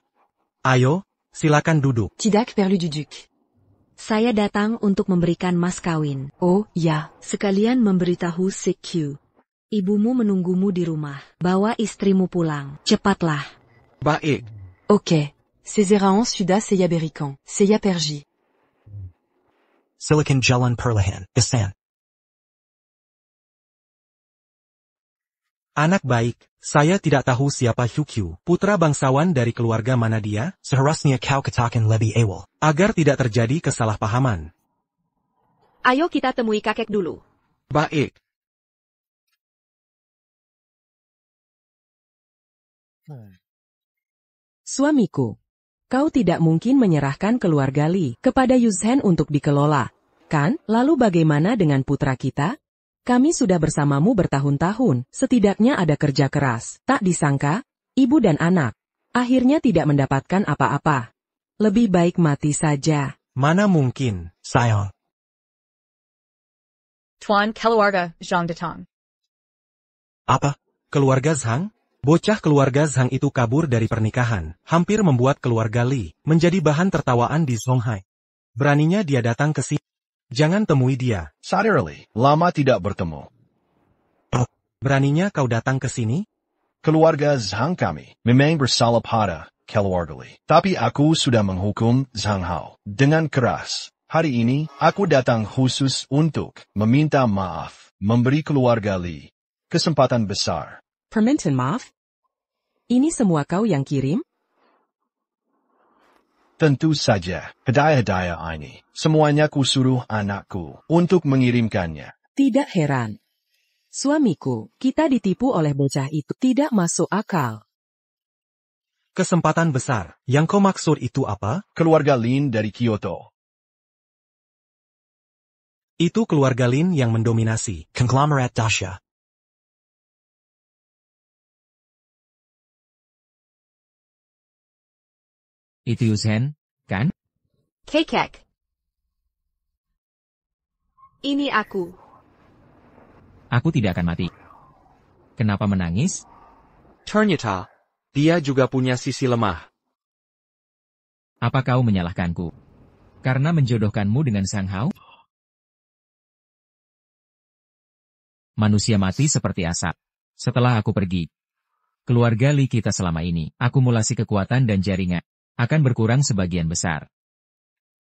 Ayo, silakan duduk. Tidak perlu duduk. Saya datang untuk memberikan mas kawin. Oh, ya. Sekalian memberitahu CQ. Ibumu menunggumu di rumah. Bawa istrimu pulang. Cepatlah. Baik. Ok. Cézéraon Suda Seya Berikan. Seya Perji. Silicon Jalan Perlahan, Isan. Anak baik, saya tidak tahu siapa Hyukyu, putra bangsawan dari keluarga mana dia, seharusnya kau katakan lebih awal, agar tidak terjadi kesalahpahaman. Ayo kita temui kakek dulu. Baik. Suamiku, kau tidak mungkin menyerahkan keluarga Li kepada Yuzhen untuk dikelola, kan? Lalu bagaimana dengan putra kita? Kami sudah bersamamu bertahun-tahun, setidaknya ada kerja keras. Tak disangka, ibu dan anak akhirnya tidak mendapatkan apa-apa. Lebih baik mati saja. Mana mungkin, sayang. Tuan keluarga Zhang Datang. Apa? Keluarga Zhang? Bocah keluarga Zhang itu kabur dari pernikahan, hampir membuat keluarga Li menjadi bahan tertawaan di Zonghai. Beraninya dia datang ke sini. Jangan temui dia. Sadarly, lama tidak bertemu. Beraninya kau datang ke sini? Keluarga Zhang kami memang bersalah pada keluarga. Tapi aku sudah menghukum Zhang Hao dengan keras. Hari ini, aku datang khusus untuk meminta maaf, memberi keluarga Li kesempatan besar. Permintaan maaf? Ini semua kau yang kirim? Tentu saja, hadiah-hadiah ini, semuanya kusuruh anakku untuk mengirimkannya. Tidak heran. Suamiku, kita ditipu oleh bocah itu. Tidak masuk akal. Kesempatan besar. Yang kau maksud itu apa? Keluarga Lin dari Kyoto. Itu keluarga Lin yang mendominasi konglomerat Dasha. Itu Yuzhen, kan? Kakek. Ini aku. Aku tidak akan mati. Kenapa menangis? Ternyata, dia juga punya sisi lemah. Apa kau menyalahkanku? Karena menjodohkanmu dengan Zhang Hao? Manusia mati seperti asap. Setelah aku pergi, keluarga Li kita selama ini, akumulasi kekuatan dan jaringan akan berkurang sebagian besar.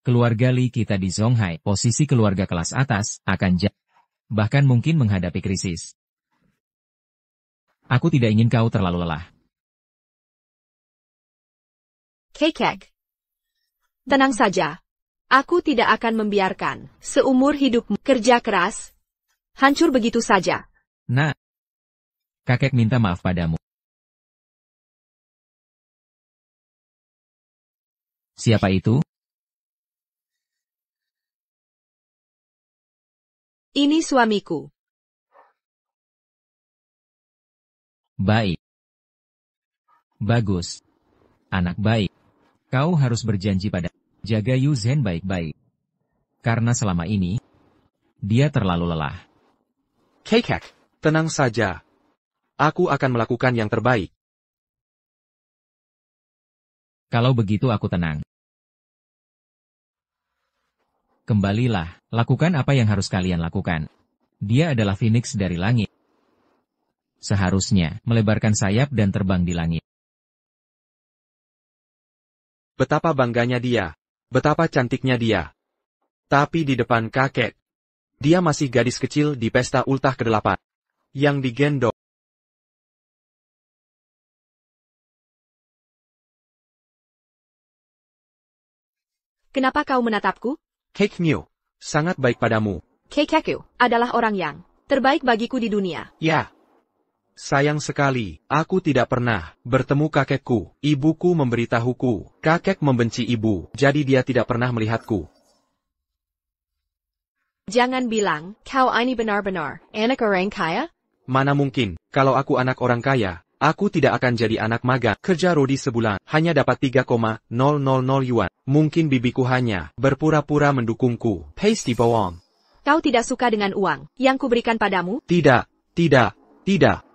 Keluarga Li kita di Zonghai, posisi keluarga kelas atas, akan bahkan mungkin menghadapi krisis. Aku tidak ingin kau terlalu lelah. Kakek. Tenang saja. Aku tidak akan membiarkan seumur hidupmu kerja keras hancur begitu saja. Nah, kakek minta maaf padamu. Siapa itu? Ini suamiku. Baik. Bagus. Anak baik. Kau harus berjanji pada jaga Yuzhen baik-baik. Karena selama ini, dia terlalu lelah. Kakek, tenang saja. Aku akan melakukan yang terbaik. Kalau begitu aku tenang. Kembalilah, lakukan apa yang harus kalian lakukan. Dia adalah Phoenix dari langit. Seharusnya melebarkan sayap dan terbang di langit. Betapa bangganya dia. Betapa cantiknya dia. Tapi di depan kakek, dia masih gadis kecil di pesta ultah ke-8. Yang digendong. Kenapa kau menatapku? Kek Mew, sangat baik padamu. Kakekku adalah orang yang terbaik bagiku di dunia. Ya. Sayang sekali, aku tidak pernah bertemu kakekku. Ibuku memberitahuku, kakek membenci ibu, jadi dia tidak pernah melihatku. Jangan bilang, kau ini benar-benar anak orang kaya? Mana mungkin, kalau aku anak orang kaya, aku tidak akan jadi anak magang. Kerja rodi sebulan, hanya dapat 3,000 yuan. Mungkin bibiku hanya berpura-pura mendukungku. Pasty bohong. Kau tidak suka dengan uang yang kuberikan padamu? Tidak, tidak, tidak.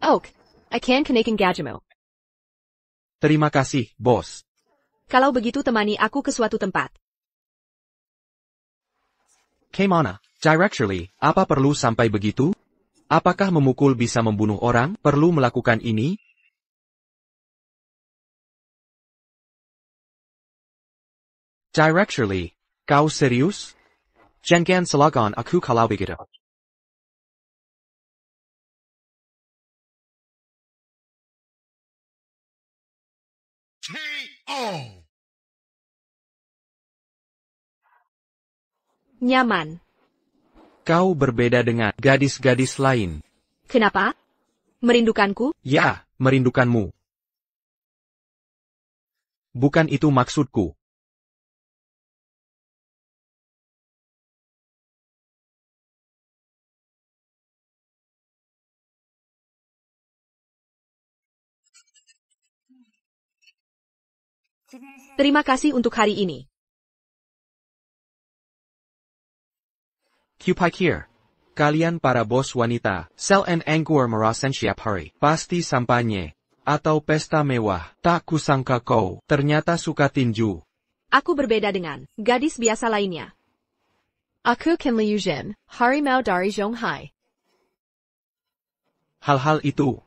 Oke, akan kenaikan gajimu. Terima kasih, bos. Kalau begitu temani aku ke suatu tempat. Kemana? Directly, apa perlu sampai begitu? Apakah memukul bisa membunuh orang? Perlu melakukan ini? Directly. Kau serius? Jangan salahkan aku kalau begitu. Nyaman. Kau berbeda dengan gadis-gadis lain. Kenapa? Merindukanku? Ya, merindukanmu. Bukan itu maksudku. Terima kasih untuk hari ini. Kupikir. Kalian para bos wanita, sel and anggur merasakan siap hari. Pasti sampanye. Atau pesta mewah. Tak kusangka kau ternyata suka tinju. Aku berbeda dengan gadis biasa lainnya. Aku kan Liu Jin, harimau dari Zhonghai. Hal-hal itu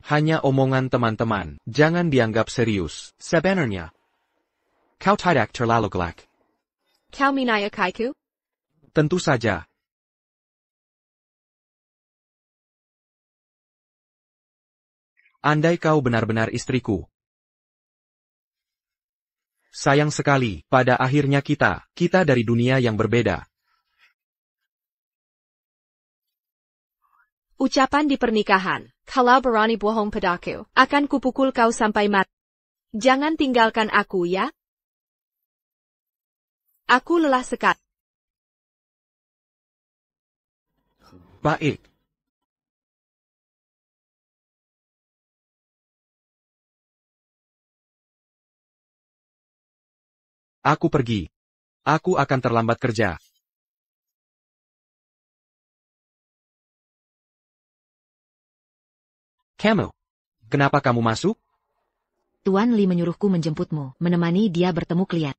hanya omongan teman-teman. Jangan dianggap serius. Sebenarnya, kau tidak terlalu galak. Kau menyukaiku? Tentu saja. Andai kau benar-benar istriku. Sayang sekali, pada akhirnya kita dari dunia yang berbeda. Ucapan di pernikahan, kalau berani bohong padaku, akan kupukul kau sampai mati. Jangan tinggalkan aku ya. Aku lelah sekali. Baik. Aku pergi. Aku akan terlambat kerja. Kamu. Kenapa kamu masuk? Tuan Li menyuruhku menjemputmu, menemani dia bertemu klien.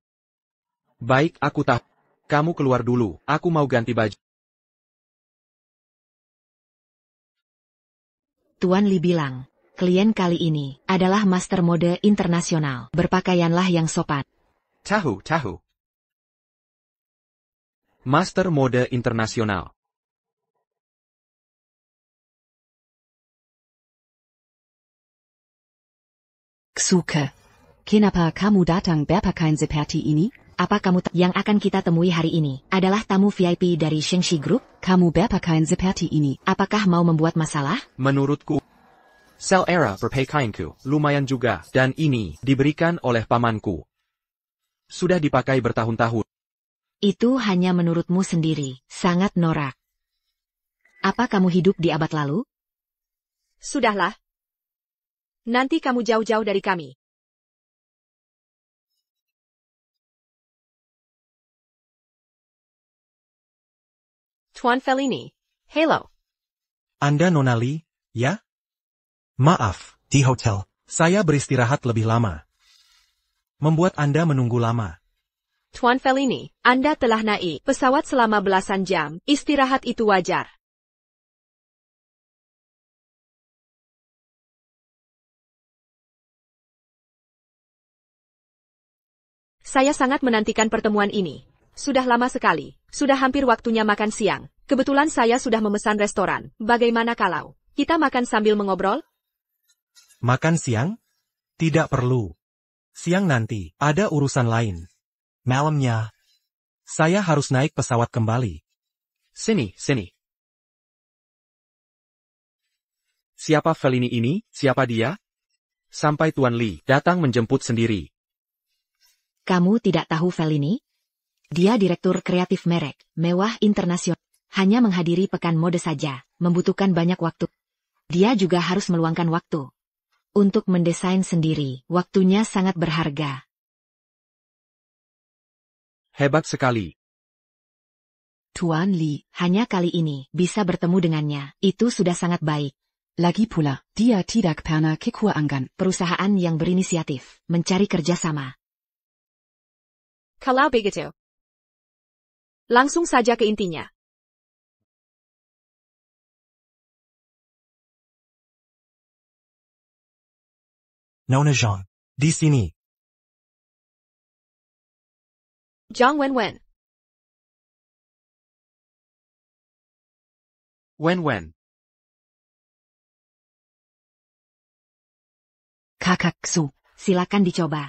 Baik, aku tahu. Kamu keluar dulu, aku mau ganti baju. Tuan Li bilang, klien kali ini adalah master mode internasional. Berpakaianlah yang sopan. Tahu. Master mode internasional. Ksuke. Kenapa kamu datang berpakaian seperti ini? Apa kamu yang akan kita temui hari ini adalah tamu VIP dari Shengxi Group? Kamu berpakaian seperti ini. Apakah mau membuat masalah? Menurutku, sel era berpakaianku lumayan juga, dan ini diberikan oleh pamanku. Sudah dipakai bertahun-tahun. Itu hanya menurutmu sendiri, sangat norak. Apa kamu hidup di abad lalu? Sudahlah. Nanti kamu jauh-jauh dari kami. Tuan Fellini. Hello. Anda Nona Li, ya? Maaf, di hotel. Saya beristirahat lebih lama. Membuat Anda menunggu lama. Tuan Fellini, Anda telah naik pesawat selama belasan jam. Istirahat itu wajar. Saya sangat menantikan pertemuan ini. Sudah lama sekali. Sudah hampir waktunya makan siang. Kebetulan saya sudah memesan restoran. Bagaimana kalau kita makan sambil mengobrol? Makan siang? Tidak perlu. Siang nanti, ada urusan lain. Malamnya, saya harus naik pesawat kembali. Sini. Siapa Fellini ini? Siapa dia? Sampai Tuan Li datang menjemput sendiri. Kamu tidak tahu Fellini? Dia direktur kreatif merek, mewah internasional. Hanya menghadiri pekan mode saja, membutuhkan banyak waktu. Dia juga harus meluangkan waktu untuk mendesain sendiri. Waktunya sangat berharga. Hebat sekali. Tuan Li, hanya kali ini bisa bertemu dengannya. Itu sudah sangat baik. Lagi pula, dia tidak pernah kekurangan perusahaan yang berinisiatif mencari kerjasama. Kalau begitu, langsung saja ke intinya. Nona Zhang. Di sini. Zhang Wenwen. Wen. Kakak Xu, silakan dicoba.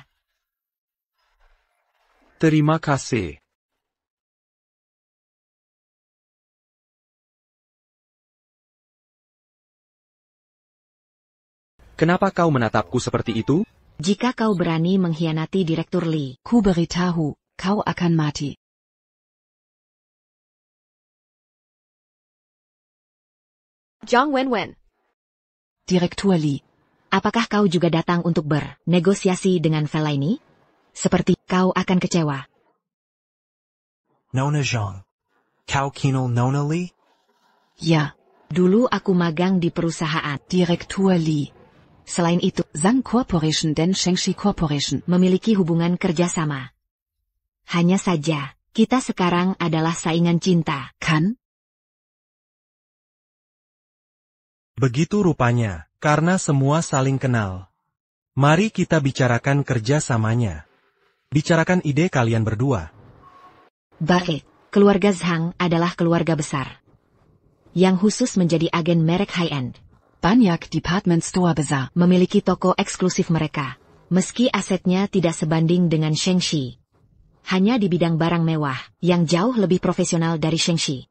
Terima kasih. Kenapa kau menatapku seperti itu? Jika kau berani mengkhianati Direktur Li, Ku beritahu, kau akan mati. Zhang Wenwen. Direktur Li. apakah kau juga datang untuk bernegosiasi dengan Fellaini? Seperti kau akan kecewa. Nona Zhang. Kau kenal Nona Li? Ja, Dulu aku magang di perusahaan Direktur Li. Selain itu, Zhang Corporation dan Shengxi Corporation memiliki hubungan kerjasama. Hanya saja, kita sekarang adalah saingan cinta, kan? Begitu rupanya, karena semua saling kenal. Mari kita bicarakan kerjasamanya. Bicarakan ide kalian berdua. Baik, keluarga Zhang adalah keluarga besar. Yang khusus menjadi agen merek high-end. Banyak department store besar memiliki toko eksklusif mereka. Meski asetnya tidak sebanding dengan Shengxi. Hanya di bidang barang mewah, yang jauh lebih profesional dari Shengxi.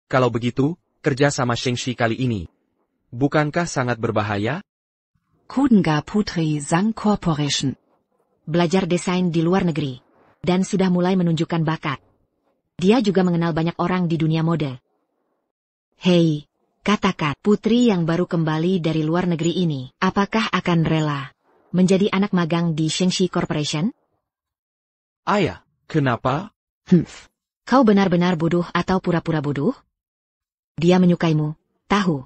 Kalau begitu, kerja sama Shengxi kali ini. Bukankah sangat berbahaya? Kudenga Putri Zhang Corporation. Belajar desain di luar negeri. Dan sudah mulai menunjukkan bakat. Dia juga mengenal banyak orang di dunia mode. Hei, katakan, putri yang baru kembali dari luar negeri ini, apakah akan rela menjadi anak magang di Shengxi Corporation? Ayah, kenapa? Kau benar-benar bodoh atau pura-pura bodoh? Dia menyukaimu, tahu.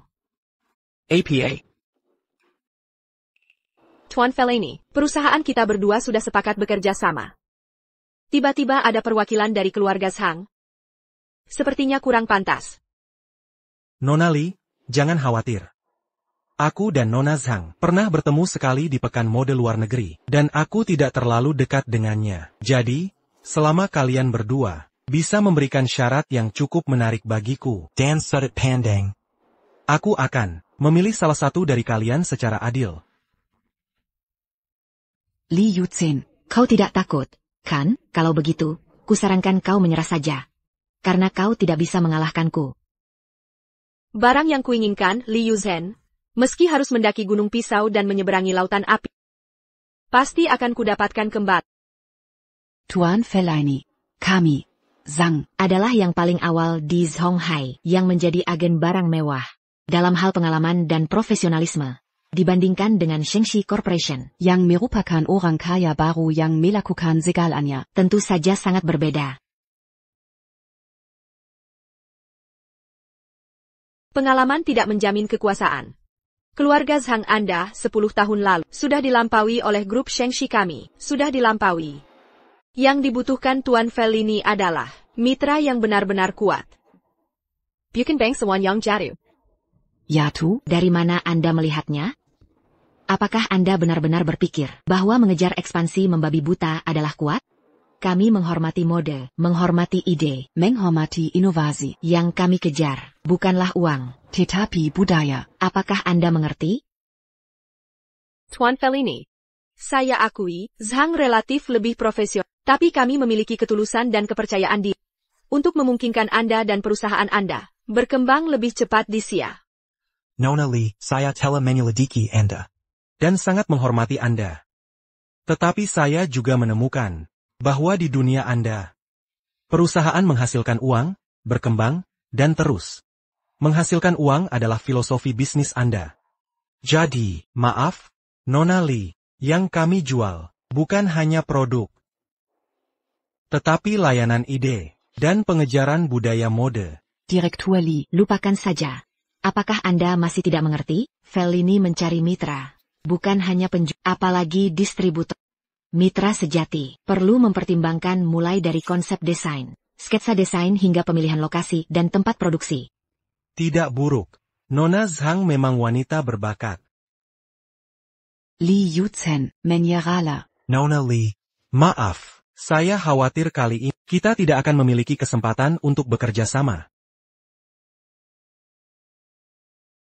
APA. Tuan Fellaini, perusahaan kita berdua sudah sepakat bekerja sama. Tiba-tiba ada perwakilan dari keluarga Zhang. Sepertinya kurang pantas. Nona Li, jangan khawatir. Aku dan Nona Zhang pernah bertemu sekali di pekan mode luar negeri, dan aku tidak terlalu dekat dengannya. Jadi, selama kalian berdua bisa memberikan syarat yang cukup menarik bagiku, dan sudut pandang, aku akan memilih salah satu dari kalian secara adil. Li Yuzhen, Kau tidak takut, kan? Kalau begitu, kusarankan kau menyerah saja. Karena kau tidak bisa mengalahkanku. Barang yang kuinginkan, Li Yuzhen, meski harus mendaki gunung pisau dan menyeberangi lautan api, pasti akan kudapatkan kembali. Tuan Fellaini, kami, Zhang, adalah yang paling awal di Zonghai yang menjadi agen barang mewah. Dalam hal pengalaman dan profesionalisme. Dibandingkan dengan Shengxi Corporation. yang merupakan orang kaya baru yang melakukan segalanya. Tentu saja sangat berbeda. Pengalaman tidak menjamin kekuasaan. Keluarga Zhang Anda 10 tahun lalu sudah dilampaui oleh grup Shengxi kami, sudah dilampaui. Yang dibutuhkan Tuan Fellaini adalah mitra yang benar-benar kuat. Bukan Bang Sewan Yang Jaru. Ya tu, Dari mana Anda melihatnya? Apakah Anda benar-benar berpikir bahwa mengejar ekspansi membabi buta adalah kuat? Kami menghormati mode, menghormati ide, menghormati inovasi, yang kami kejar, bukanlah uang. tetapi budaya. Apakah Anda mengerti? Tuan Fellaini, saya akui, Zhang relatif lebih profesional, tapi kami memiliki ketulusan dan kepercayaan diri untuk memungkinkan Anda dan perusahaan Anda berkembang lebih cepat di Sia. Nona Li, saya telah menyelidiki Anda. Dan sangat menghormati Anda. Tetapi saya juga menemukan bahwa di dunia Anda, perusahaan menghasilkan uang, berkembang, dan terus. Menghasilkan uang adalah filosofi bisnis Anda. Jadi, maaf, Nona Li, yang kami jual, bukan hanya produk, tetapi layanan ide, dan pengejaran budaya mode. Direktur Li, Lupakan saja. Apakah Anda masih tidak mengerti? Fellaini mencari mitra. Bukan hanya penjual, apalagi distributor. Mitra sejati perlu mempertimbangkan mulai dari konsep desain, sketsa desain hingga pemilihan lokasi dan tempat produksi. Tidak buruk. Nona Zhang memang wanita berbakat. Li Yuchen, Menyerala. Nona Lee, maaf. Saya khawatir kali ini kita tidak akan memiliki kesempatan untuk bekerja sama.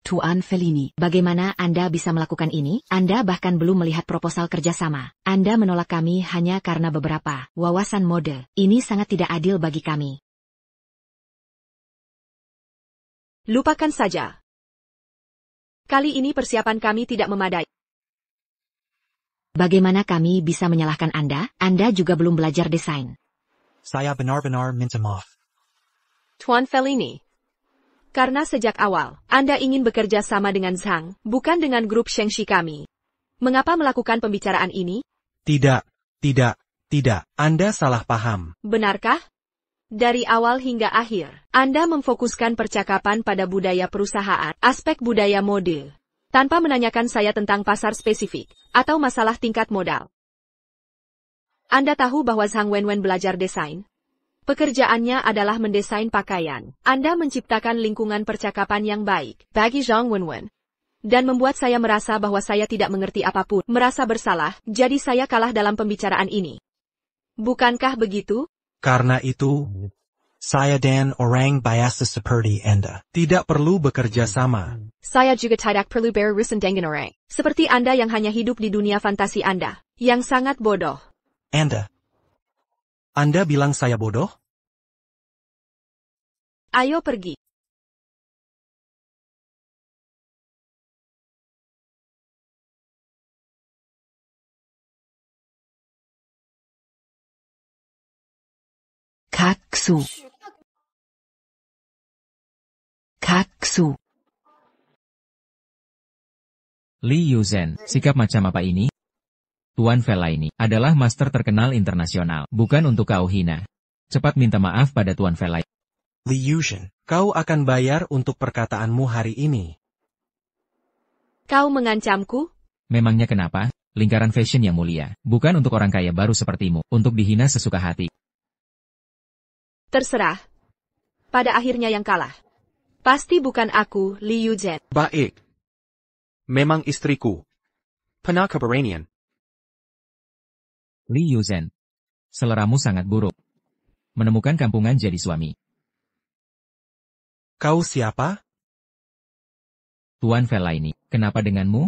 Tuan Fellini, bagaimana Anda bisa melakukan ini? Anda bahkan belum melihat proposal kerjasama. Anda menolak kami hanya karena beberapa wawasan mode. Ini sangat tidak adil bagi kami. Lupakan saja. Kali ini persiapan kami tidak memadai. Bagaimana kami bisa menyalahkan Anda? Anda juga belum belajar desain. Saya benar-benar minta maaf. Tuan Fellini. Karena sejak awal, Anda ingin bekerja sama dengan Zhang, bukan dengan grup Shengxi kami. Mengapa melakukan pembicaraan ini? Tidak. Anda salah paham. Benarkah? Dari awal hingga akhir, Anda memfokuskan percakapan pada budaya perusahaan, aspek budaya mode, tanpa menanyakan saya tentang pasar spesifik, atau masalah tingkat modal. Anda tahu bahwa Zhang Wenwen belajar desain? Pekerjaannya adalah mendesain pakaian. Anda menciptakan lingkungan percakapan yang baik bagi Zhang Wenwen. Dan membuat saya merasa bahwa saya tidak mengerti apapun, merasa bersalah, jadi saya kalah dalam pembicaraan ini. Bukankah begitu? Karena itu, saya dan orang biasa seperti Anda tidak perlu bekerja sama. Saya juga tidak perlu berurusan dengan orang. Seperti Anda yang hanya hidup di dunia fantasi Anda, yang sangat bodoh. Anda bilang saya bodoh? Ayo pergi. Kaksu. Li Yuzhen, sikap macam apa ini? Tuan Fellaini adalah master terkenal internasional, bukan untuk kau hina. Cepat minta maaf pada Tuan Fellaini. Li Yuzhen, kau akan bayar untuk perkataanmu hari ini. Kau mengancamku? Memangnya kenapa? Lingkaran fashion yang mulia, bukan untuk orang kaya baru sepertimu, untuk dihina sesuka hati. Terserah. Pada akhirnya yang kalah. Pasti bukan aku, Li Yuzhen. Baik. Memang istriku. Penaka Baranian. Li Yuzhen, seleramu sangat buruk. Menemukan kampungan jadi suami. Kau siapa? Tuan Fellaini, kenapa denganmu?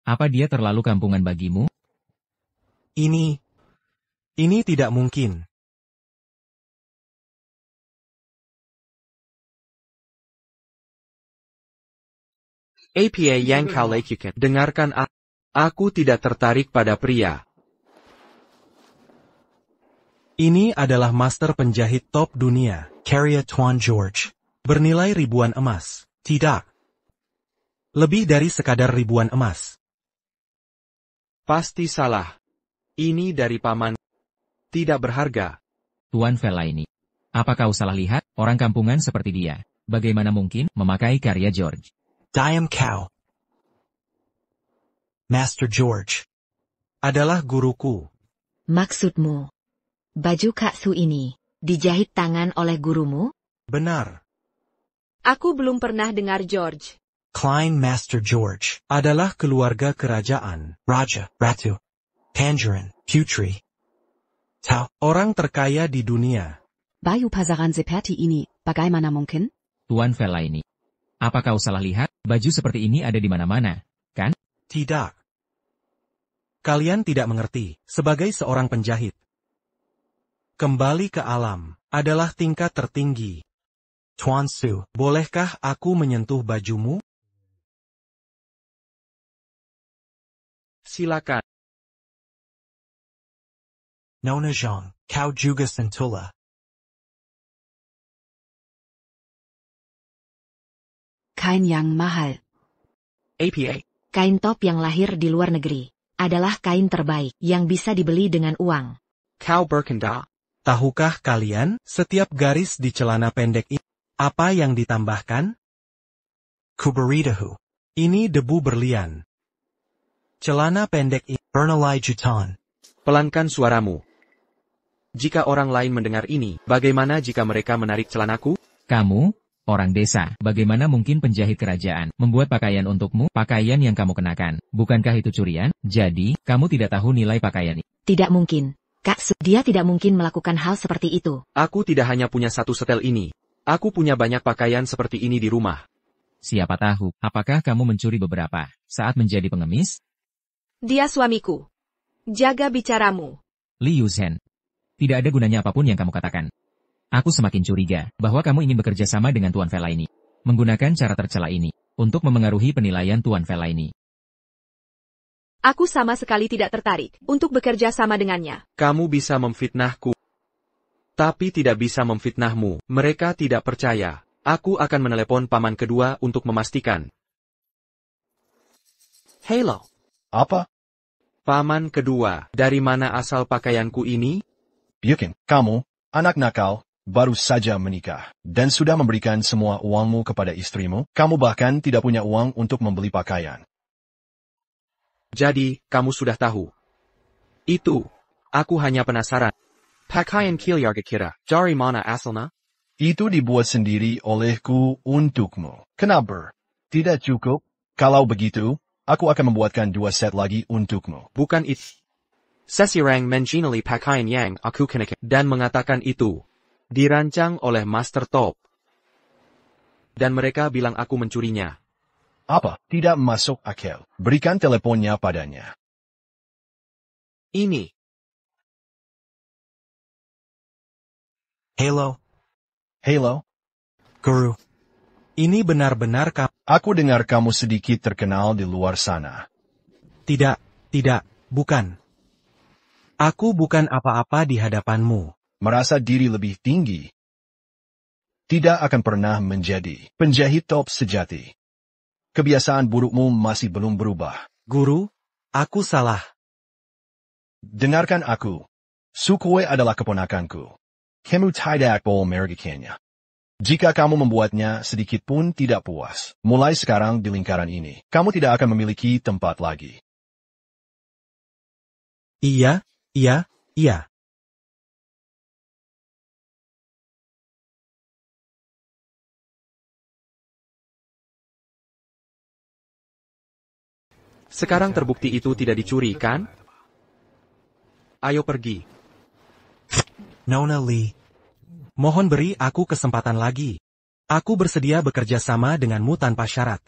Apa dia terlalu kampungan bagimu? Ini tidak mungkin. APA yang kau lakukan. Dengarkan aku tidak tertarik pada pria. Ini adalah master penjahit top dunia, karya Tuan George. Bernilai ribuan emas. Tidak. Lebih dari sekadar ribuan emas. Pasti salah. Ini dari paman. Tidak berharga. Tuan Fellaini, apa kau salah lihat? Orang kampungan seperti dia, bagaimana mungkin memakai karya George? Diam kau. Master George adalah guruku. Maksudmu, baju kaksu ini dijahit tangan oleh gurumu? Benar. Aku belum pernah dengar George. Klein Master George adalah keluarga kerajaan, Raja, Ratu, Tangerine, Putri. Tahu, orang terkaya di dunia. Bayu pasaran seperti ini, bagaimana mungkin? Tuan Fellaini, apa kau salah lihat? Baju seperti ini ada di mana-mana, kan? Tidak. Kalian tidak mengerti, sebagai seorang penjahit. Kembali ke alam adalah tingkat tertinggi. Tuan Su, bolehkah aku menyentuh bajumu? Silakan. Nona Zhang, kau juga sentuhlah. Kain yang mahal. APA. Kain top yang lahir di luar negeri adalah kain terbaik yang bisa dibeli dengan uang. Kau berkendak. Tahukah kalian, setiap garis di celana pendek ini, apa yang ditambahkan? Kuberitahu. Ini debu berlian. Celana pendek ini, bernilai jutaan. Pelankan suaramu. Jika orang lain mendengar ini, bagaimana jika mereka menarik celanaku? Kamu? orang desa. Bagaimana mungkin penjahit kerajaan membuat pakaian untukmu, pakaian yang kamu kenakan? Bukankah itu curian? Jadi, kamu tidak tahu nilai pakaian ini? Tidak mungkin. Kak Su, dia tidak mungkin melakukan hal seperti itu. Aku tidak hanya punya satu setel ini. Aku punya banyak pakaian seperti ini di rumah. Siapa tahu, apakah kamu mencuri beberapa saat menjadi pengemis? Dia suamiku. Jaga bicaramu. Li Yuzhen. Tidak ada gunanya apapun yang kamu katakan. Aku semakin curiga bahwa kamu ingin bekerja sama dengan Tuan Fellaini. Menggunakan cara tercela ini untuk memengaruhi penilaian Tuan Fellaini. Aku sama sekali tidak tertarik untuk bekerja sama dengannya. Kamu bisa memfitnahku. Tapi tidak bisa memfitnahmu. Mereka tidak percaya. Aku akan menelepon paman kedua untuk memastikan. Halo. Apa? Paman kedua, dari mana asal pakaianku ini? Yakin, kamu, anak nakal, baru saja menikah, dan sudah memberikan semua uangmu kepada istrimu, kamu bahkan tidak punya uang untuk membeli pakaian. Jadi, kamu sudah tahu. Itu, aku hanya penasaran. Pakaian Kilyarga kira, dari mana asalnya? Itu dibuat sendiri olehku untukmu. Kenapa? Tidak cukup? Kalau begitu, aku akan membuatkan 2 set lagi untukmu. Bukan itu. Sesirang mengenali pakaian yang aku kenakan dan mengatakan itu dirancang oleh Master Top. Dan mereka bilang aku mencurinya. Apa? Tidak masuk akal. Berikan teleponnya padanya. Ini. Halo. Halo? Guru. Ini benar-benar kamu. Aku dengar kamu sedikit terkenal di luar sana. Tidak, bukan. Aku bukan apa-apa di hadapanmu. Merasa diri lebih tinggi. Tidak akan pernah menjadi penjahit top sejati. Kebiasaan burukmu masih belum berubah. Guru, aku salah. Dengarkan aku. Sukue adalah keponakanku. Kamu tidak boleh merugikannya. Jika kamu membuatnya sedikit pun tidak puas, mulai sekarang di lingkaran ini, kamu tidak akan memiliki tempat lagi. Iya. Sekarang terbukti itu tidak dicuri, kan? Ayo pergi. Nona Lee. Mohon beri aku kesempatan lagi. Aku bersedia bekerja sama denganmu tanpa syarat.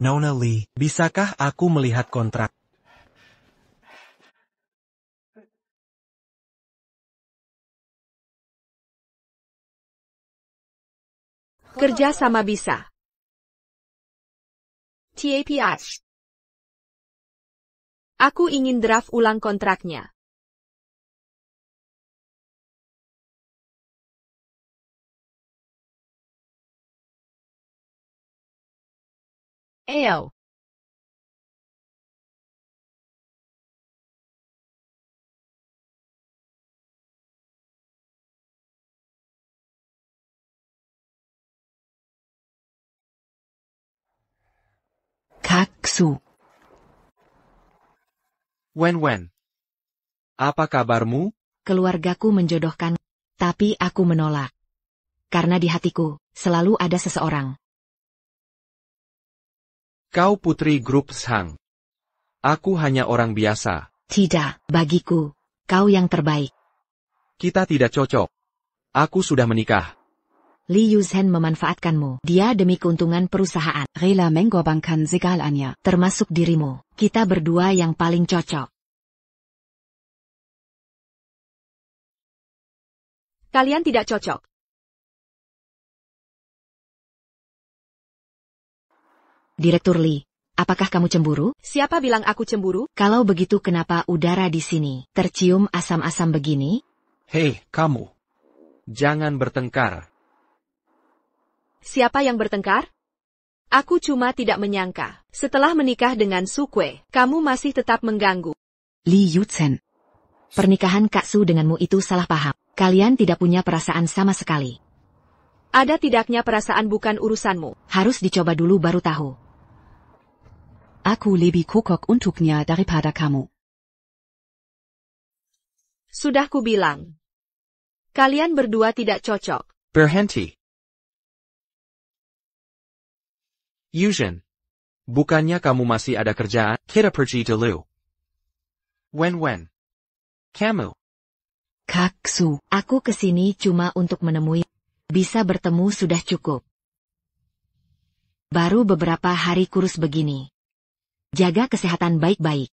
Nona Lee, bisakah aku melihat kontrak? Kerja sama bisa. TAPS. Aku ingin draft ulang kontraknya. Ayo. Kak Su. Wen. Apa kabarmu? Keluargaku menjodohkan, tapi aku menolak. Karena di hatiku, selalu ada seseorang. Kau putri grup Zhang. Aku hanya orang biasa. Tidak, bagiku, kau yang terbaik. Kita tidak cocok. Aku sudah menikah. Li Yuzhen memanfaatkanmu. Dia demi keuntungan perusahaan. Rela menggorbankan segalanya. Termasuk dirimu. Kita berdua yang paling cocok. Kalian tidak cocok. Direktur Li, apakah kamu cemburu? Siapa bilang aku cemburu? Kalau begitu kenapa udara di sini tercium asam-asam begini? Hei, kamu. Jangan bertengkar. Siapa yang bertengkar? Aku cuma tidak menyangka. Setelah menikah dengan Sukue, kamu masih tetap mengganggu. Li Yuzhen. Pernikahan Kak Su denganmu itu salah paham. Kalian tidak punya perasaan sama sekali. Ada tidaknya perasaan bukan urusanmu. Harus dicoba dulu baru tahu. Aku lebih kokok untuknya daripada kamu. Sudah kubilang. Kalian berdua tidak cocok. Berhenti. Yuzhen. Bukannya kamu masih ada kerjaan? Kita pergi dulu. Wen. Kamu. Kaksu, aku kesini cuma untuk menemui. Bisa bertemu sudah cukup. Baru beberapa hari kurus begini. Jaga kesehatan baik-baik.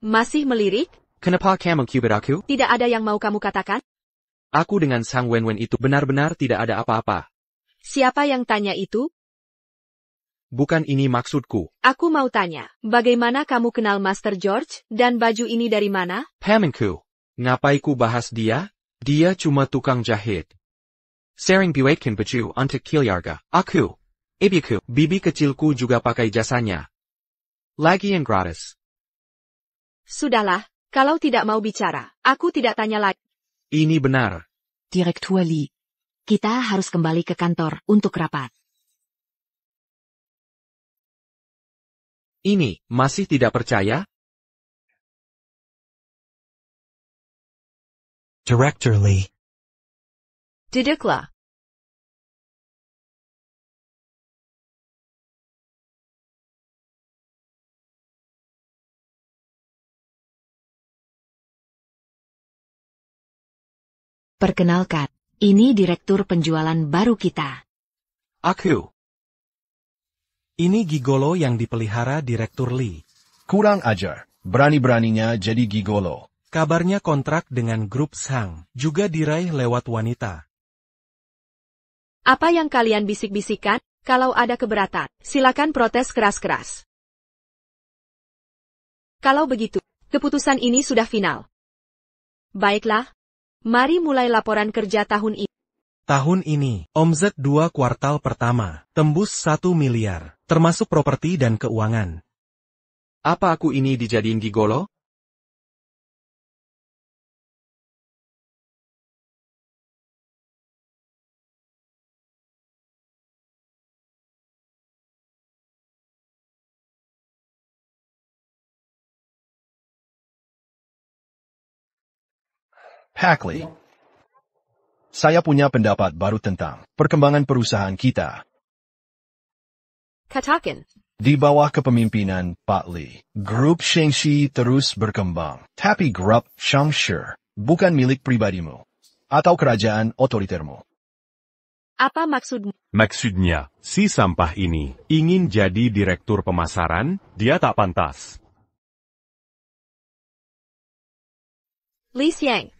Masih melirik? Kenapa kamu cubit aku? Tidak ada yang mau kamu katakan? Aku dengan Sang Wen itu benar-benar tidak ada apa-apa. Siapa yang tanya itu? Bukan ini maksudku. Aku mau tanya, bagaimana kamu kenal Master George, dan baju ini dari mana? Pamanku. Ngapaiku bahas dia? Dia cuma tukang jahit. Sering buatkan baju untuk keluarga. Aku. Ibuku, bibi kecilku juga pakai jasanya. Lagi yang gratis. Sudahlah, kalau tidak mau bicara, aku tidak tanya lagi. Ini benar. Direktur Li. Kita harus kembali ke kantor untuk rapat. Ini, masih tidak percaya? Director Li. Duduklah. Perkenalkan, ini direktur penjualan baru kita. Aku. Ini gigolo yang dipelihara Direktur Li. Kurang ajar. Berani-beraninya jadi gigolo. Kabarnya kontrak dengan grup Zhang juga diraih lewat wanita. Apa yang kalian bisik-bisikan? Kalau ada keberatan, silakan protes keras-keras. Kalau begitu, keputusan ini sudah final. Baiklah, mari mulai laporan kerja tahun ini. Tahun ini, omzet 2 kuartal pertama, tembus 1 miliar, termasuk properti dan keuangan. Apa aku ini dijadiin gigolo? Packley. Saya punya pendapat baru tentang perkembangan perusahaan kita. Katakan. Di bawah kepemimpinan Pak Li, grup Shengxi terus berkembang. Tapi grup Shangshi bukan milik pribadimu atau kerajaan otoritermu. Apa maksudmu? Maksudnya, si sampah ini ingin jadi direktur pemasaran, dia tak pantas. Li Xiang.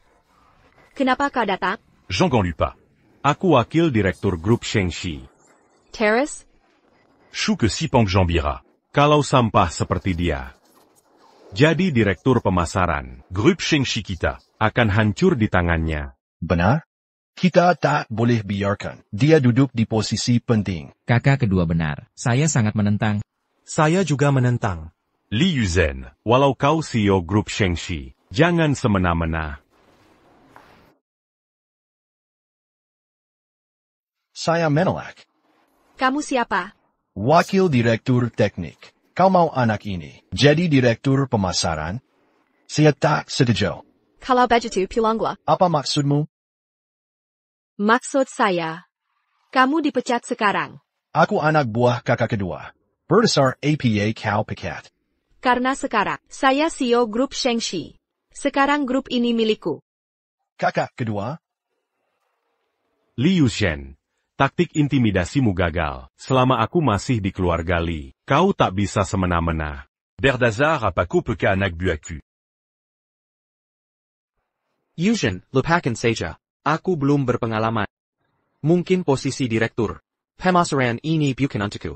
Kenapa kau datang? Jean Ganlupa. Aku wakil direktur grup Shengxi. Terrace? Shu ke Sipong Jambira. Kalau sampah seperti dia. Jadi direktur pemasaran, grup Shengxi kita, akan hancur di tangannya. Benar? Kita tak boleh biarkan dia duduk di posisi penting. Kakak kedua benar. Saya sangat menentang. Saya juga menentang. Li Yuzhen, walau kau CEO grup Shengxi, jangan semena-mena. Saya menolak. Kamu siapa? Wakil Direktur Teknik. Kau mau anak ini jadi Direktur Pemasaran? Saya tak setuju. Kalau begitu pulanglah. Apa maksudmu? Maksud saya, kamu dipecat sekarang. Aku anak buah kakak kedua. Berdasar APA kau pecat. Karena sekarang, saya CEO grup Shengxi. Sekarang grup ini milikku. Kakak kedua? Li Yuzhen. Taktik intimidasimu gagal. Selama aku masih di keluarga Li, kau tak bisa semena-mena. Berdasar apaku peka anak buahku. Yuzhen, lupakan saja. Aku belum berpengalaman. Mungkin posisi direktur. Pemasaran ini bukan untukku.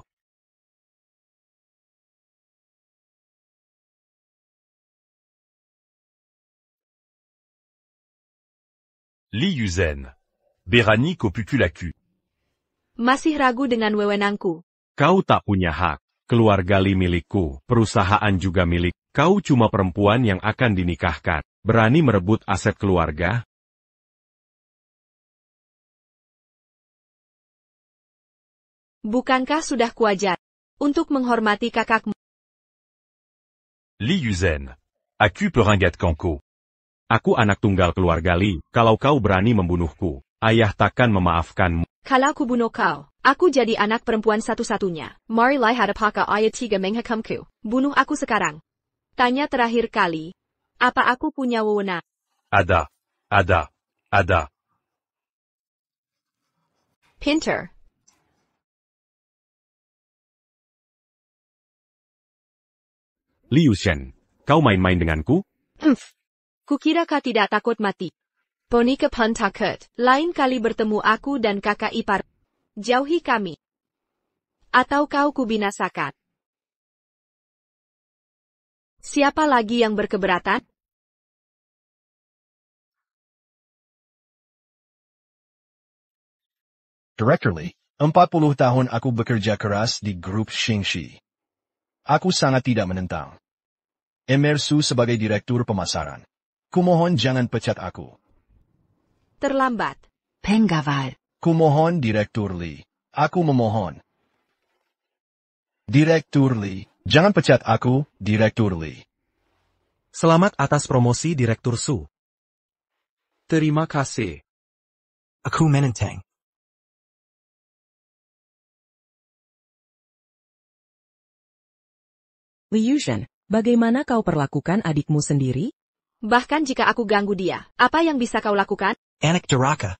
Li Yuzhen. Berani kau pukul aku. Masih ragu dengan wewenangku. Kau tak punya hak. Keluarga Li milikku, perusahaan juga milik. Kau cuma perempuan yang akan dinikahkan. Berani merebut aset keluarga? Bukankah sudah kuajar untuk menghormati kakakmu? Li Yuzhen. Aku Peringkat Kongku. Aku anak tunggal keluarga Li. Kalau kau berani membunuhku, ayah takkan memaafkanmu. Kalau ku bunuh kau, aku jadi anak perempuan satu-satunya. Marilah hadapaka ayat 3 menghakamku. Bunuh aku sekarang. Tanya terakhir kali. Apa aku punya wewenang? Ada. Pinter. Liu Shen, kau main-main denganku? Kukira kau tidak takut mati. Poni kepan takut. Lain kali bertemu aku dan kakak ipar. Jauhi kami. Atau kau kubinasakan. Siapa lagi yang berkeberatan? Director Lee, 40 tahun aku bekerja keras di grup Shengshi. Aku sangat tidak menentang. Emersu sebagai direktur pemasaran. Kumohon jangan pecat aku. Terlambat. Pengawal. Kumohon Direktur Lee. Aku memohon. Direktur Lee, jangan pecat aku, Direktur Lee. Selamat atas promosi Direktur Su. Terima kasih. Aku menentang. Liu Shen, bagaimana kau perlakukan adikmu sendiri? Bahkan jika aku ganggu dia, apa yang bisa kau lakukan? Anak duraka.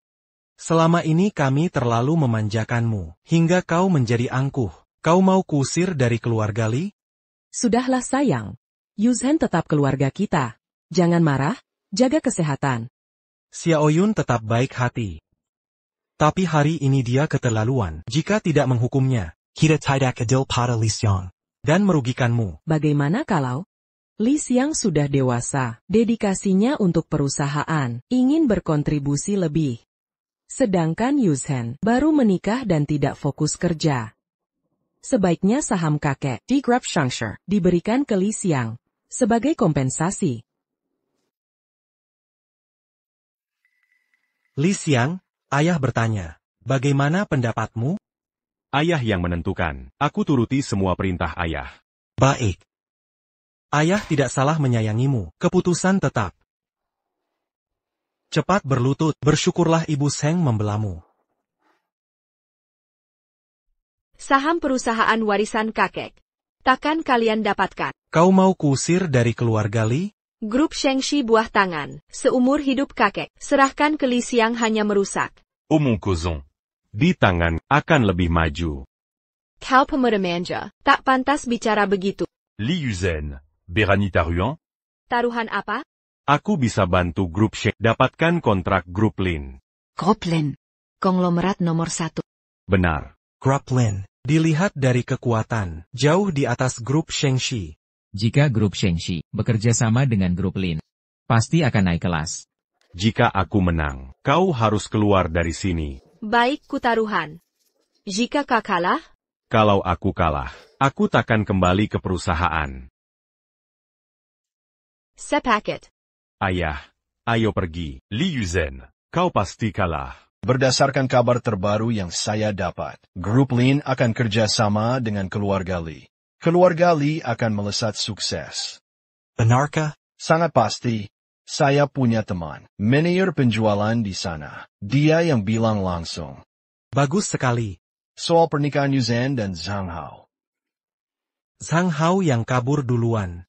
Selama ini kami terlalu memanjakanmu, hingga kau menjadi angkuh. Kau mau kusir dari keluarga Li? Sudahlah sayang. Yuzhen tetap keluarga kita. Jangan marah, jaga kesehatan. Xiao Yun tetap baik hati. Tapi hari ini dia keterlaluan. Jika tidak menghukumnya, kita tidak adil pada Li Xiang. Dan merugikanmu. Bagaimana kalau? Li Xiang sudah dewasa, dedikasinya untuk perusahaan, ingin berkontribusi lebih. Sedangkan Yuzhen baru menikah dan tidak fokus kerja. Sebaiknya saham kakek di Grup Shangshi diberikan ke Li Xiang sebagai kompensasi. Li Xiang, ayah bertanya, bagaimana pendapatmu? Ayah yang menentukan. Aku turuti semua perintah ayah. Baik. Ayah tidak salah menyayangimu, keputusan tetap. Cepat berlutut, bersyukurlah Ibu Sheng membelamu. Saham perusahaan warisan kakek. Takkan kalian dapatkan. Kau mau kusir dari keluarga Li? Grup Shengshi buah tangan, seumur hidup kakek, serahkan ke Li Xiang hanya merusak. Omong kosong. Di tangan, akan lebih maju. Kau pemuda manja, tak pantas bicara begitu. Li Yuzhen, berani taruhan? Taruhan apa? Aku bisa bantu grup Sheng dapatkan kontrak grup Lin. Grup Lin. Konglomerat nomor 1. Benar. Grup Lin, dilihat dari kekuatan, jauh di atas grup Shengshi. Jika grup Shengshi bekerja sama dengan grup Lin, pasti akan naik kelas. Jika aku menang, kau harus keluar dari sini. Baik kutaruhan. Jika kau kalah? Kalau aku kalah, aku takkan kembali ke perusahaan. Sepakat. Ayah, ayo pergi. Li Yuzhen, Kau pasti kalah. Berdasarkan kabar terbaru yang saya dapat, Grup Lin akan kerjasama dengan keluarga Li. Keluarga Li akan melesat sukses. Benarkah? Sangat pasti. Saya punya teman, manajer penjualan di sana. Dia yang bilang langsung. Bagus sekali. Soal pernikahan Yuzhen dan Zhang Hao. Zhang Hao yang kabur duluan.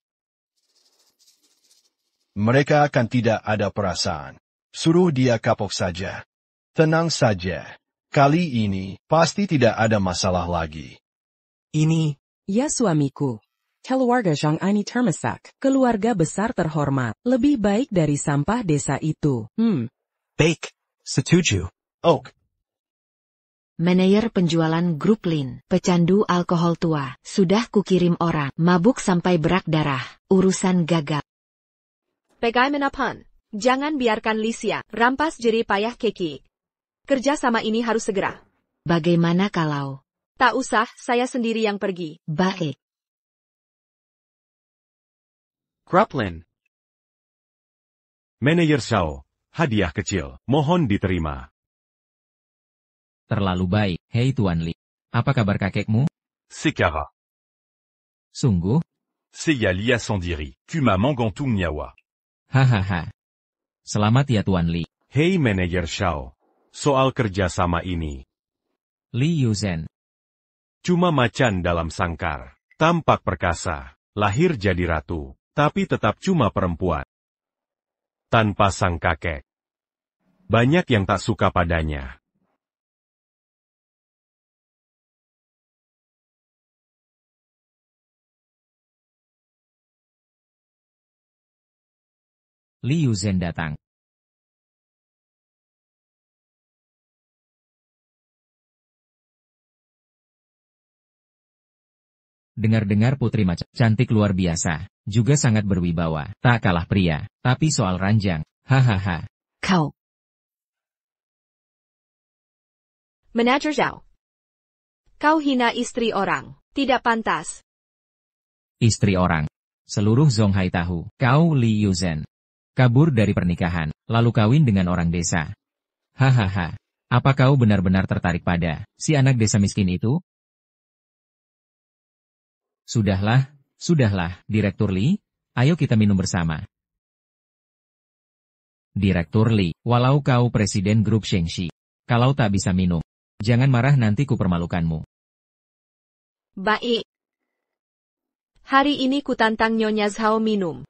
Mereka akan tidak ada perasaan. Suruh dia kapok saja. Tenang saja. Kali ini, pasti tidak ada masalah lagi. Ini, ya suamiku. Keluarga Zhang ini termasak. Keluarga besar terhormat. Lebih baik dari sampah desa itu. Baik. Setuju. Oak. Manajer penjualan Grup Lin, pecandu alkohol tua. Sudah kukirim orang, mabuk sampai berak darah. Urusan gagal. Bagaimanapun, jangan biarkan Li Xiang rampas jerih payah Keki. Kerja sama ini harus segera. Bagaimana kalau? Tak usah, saya sendiri yang pergi. Baik. Grup Lin. Manajer Xiao, hadiah kecil, mohon diterima. Terlalu baik, hei Tuan Li. Apa kabar kakekmu? Sekara. Sungguh? Seya Lia Sandiri, Kuma Mangantung Nyawa. Hahaha. Selamat ya Tuan Li. Hei Manajer Xiao. Soal kerjasama ini. Li Yuzen. Cuma macan dalam sangkar. Tampak perkasa. Lahir jadi ratu. Tapi tetap cuma perempuan. Tanpa sang kakek. Banyak yang tak suka padanya. Li Yuzen datang. Dengar-dengar putri macan cantik luar biasa, juga sangat berwibawa, tak kalah pria, tapi soal ranjang, hahaha. Kau. Manajer Zhao. Kau hina istri orang, tidak pantas. Istri orang. Seluruh Zonghai tahu, kau Li Yuzen. Kabur dari pernikahan, lalu kawin dengan orang desa. Hahaha. Apa kau benar-benar tertarik pada si anak desa miskin itu? Sudahlah, Direktur Li, ayo kita minum bersama. Direktur Li, walau kau presiden grup Shengxi, kalau tak bisa minum, jangan marah nanti ku permalukanmu. Baik. Hari ini ku tantang Nyonya Zhao minum.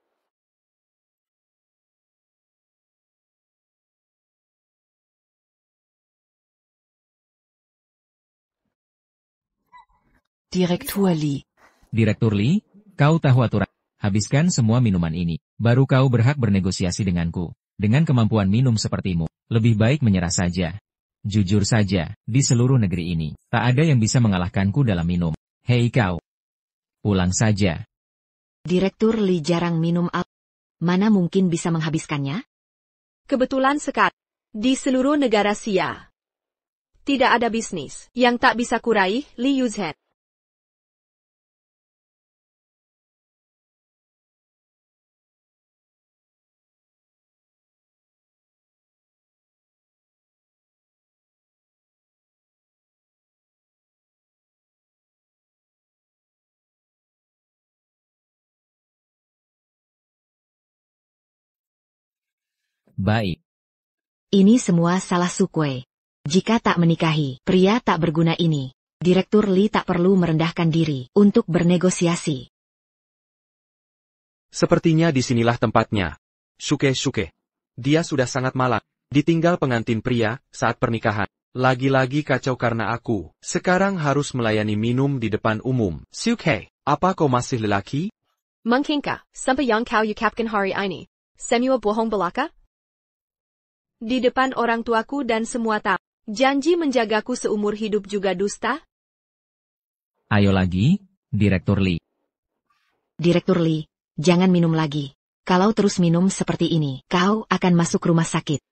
Direktur Li. Direktur Li, kau tahu aturan. Habiskan semua minuman ini, baru kau berhak bernegosiasi denganku. Dengan kemampuan minum sepertimu, lebih baik menyerah saja. Jujur saja, di seluruh negeri ini, tak ada yang bisa mengalahkanku dalam minum. Hei kau. Pulang saja. Direktur Li jarang minum alkohol. Mana mungkin bisa menghabiskannya? Kebetulan sekali. Di seluruh negara Xia. Tidak ada bisnis yang tak bisa kurai, Li Yuzen. Baik. Ini semua salah Sukue. Jika tak menikahi pria tak berguna ini, Direktur Li tak perlu merendahkan diri untuk bernegosiasi. Sepertinya disinilah tempatnya. Shuke. Dia sudah sangat malang. Ditinggal pengantin pria saat pernikahan. Lagi-lagi kacau karena aku. Sekarang harus melayani minum di depan umum. Shuke, apa kau masih lelaki? Mungkinkah sampai yang kau ucapkan hari ini? Semua bohong belaka? Di depan orang tuaku dan semua tamu. Janji menjagaku seumur hidup juga dusta? Ayo lagi, Direktur Li. Direktur Li, jangan minum lagi. Kalau terus minum seperti ini, kau akan masuk rumah sakit.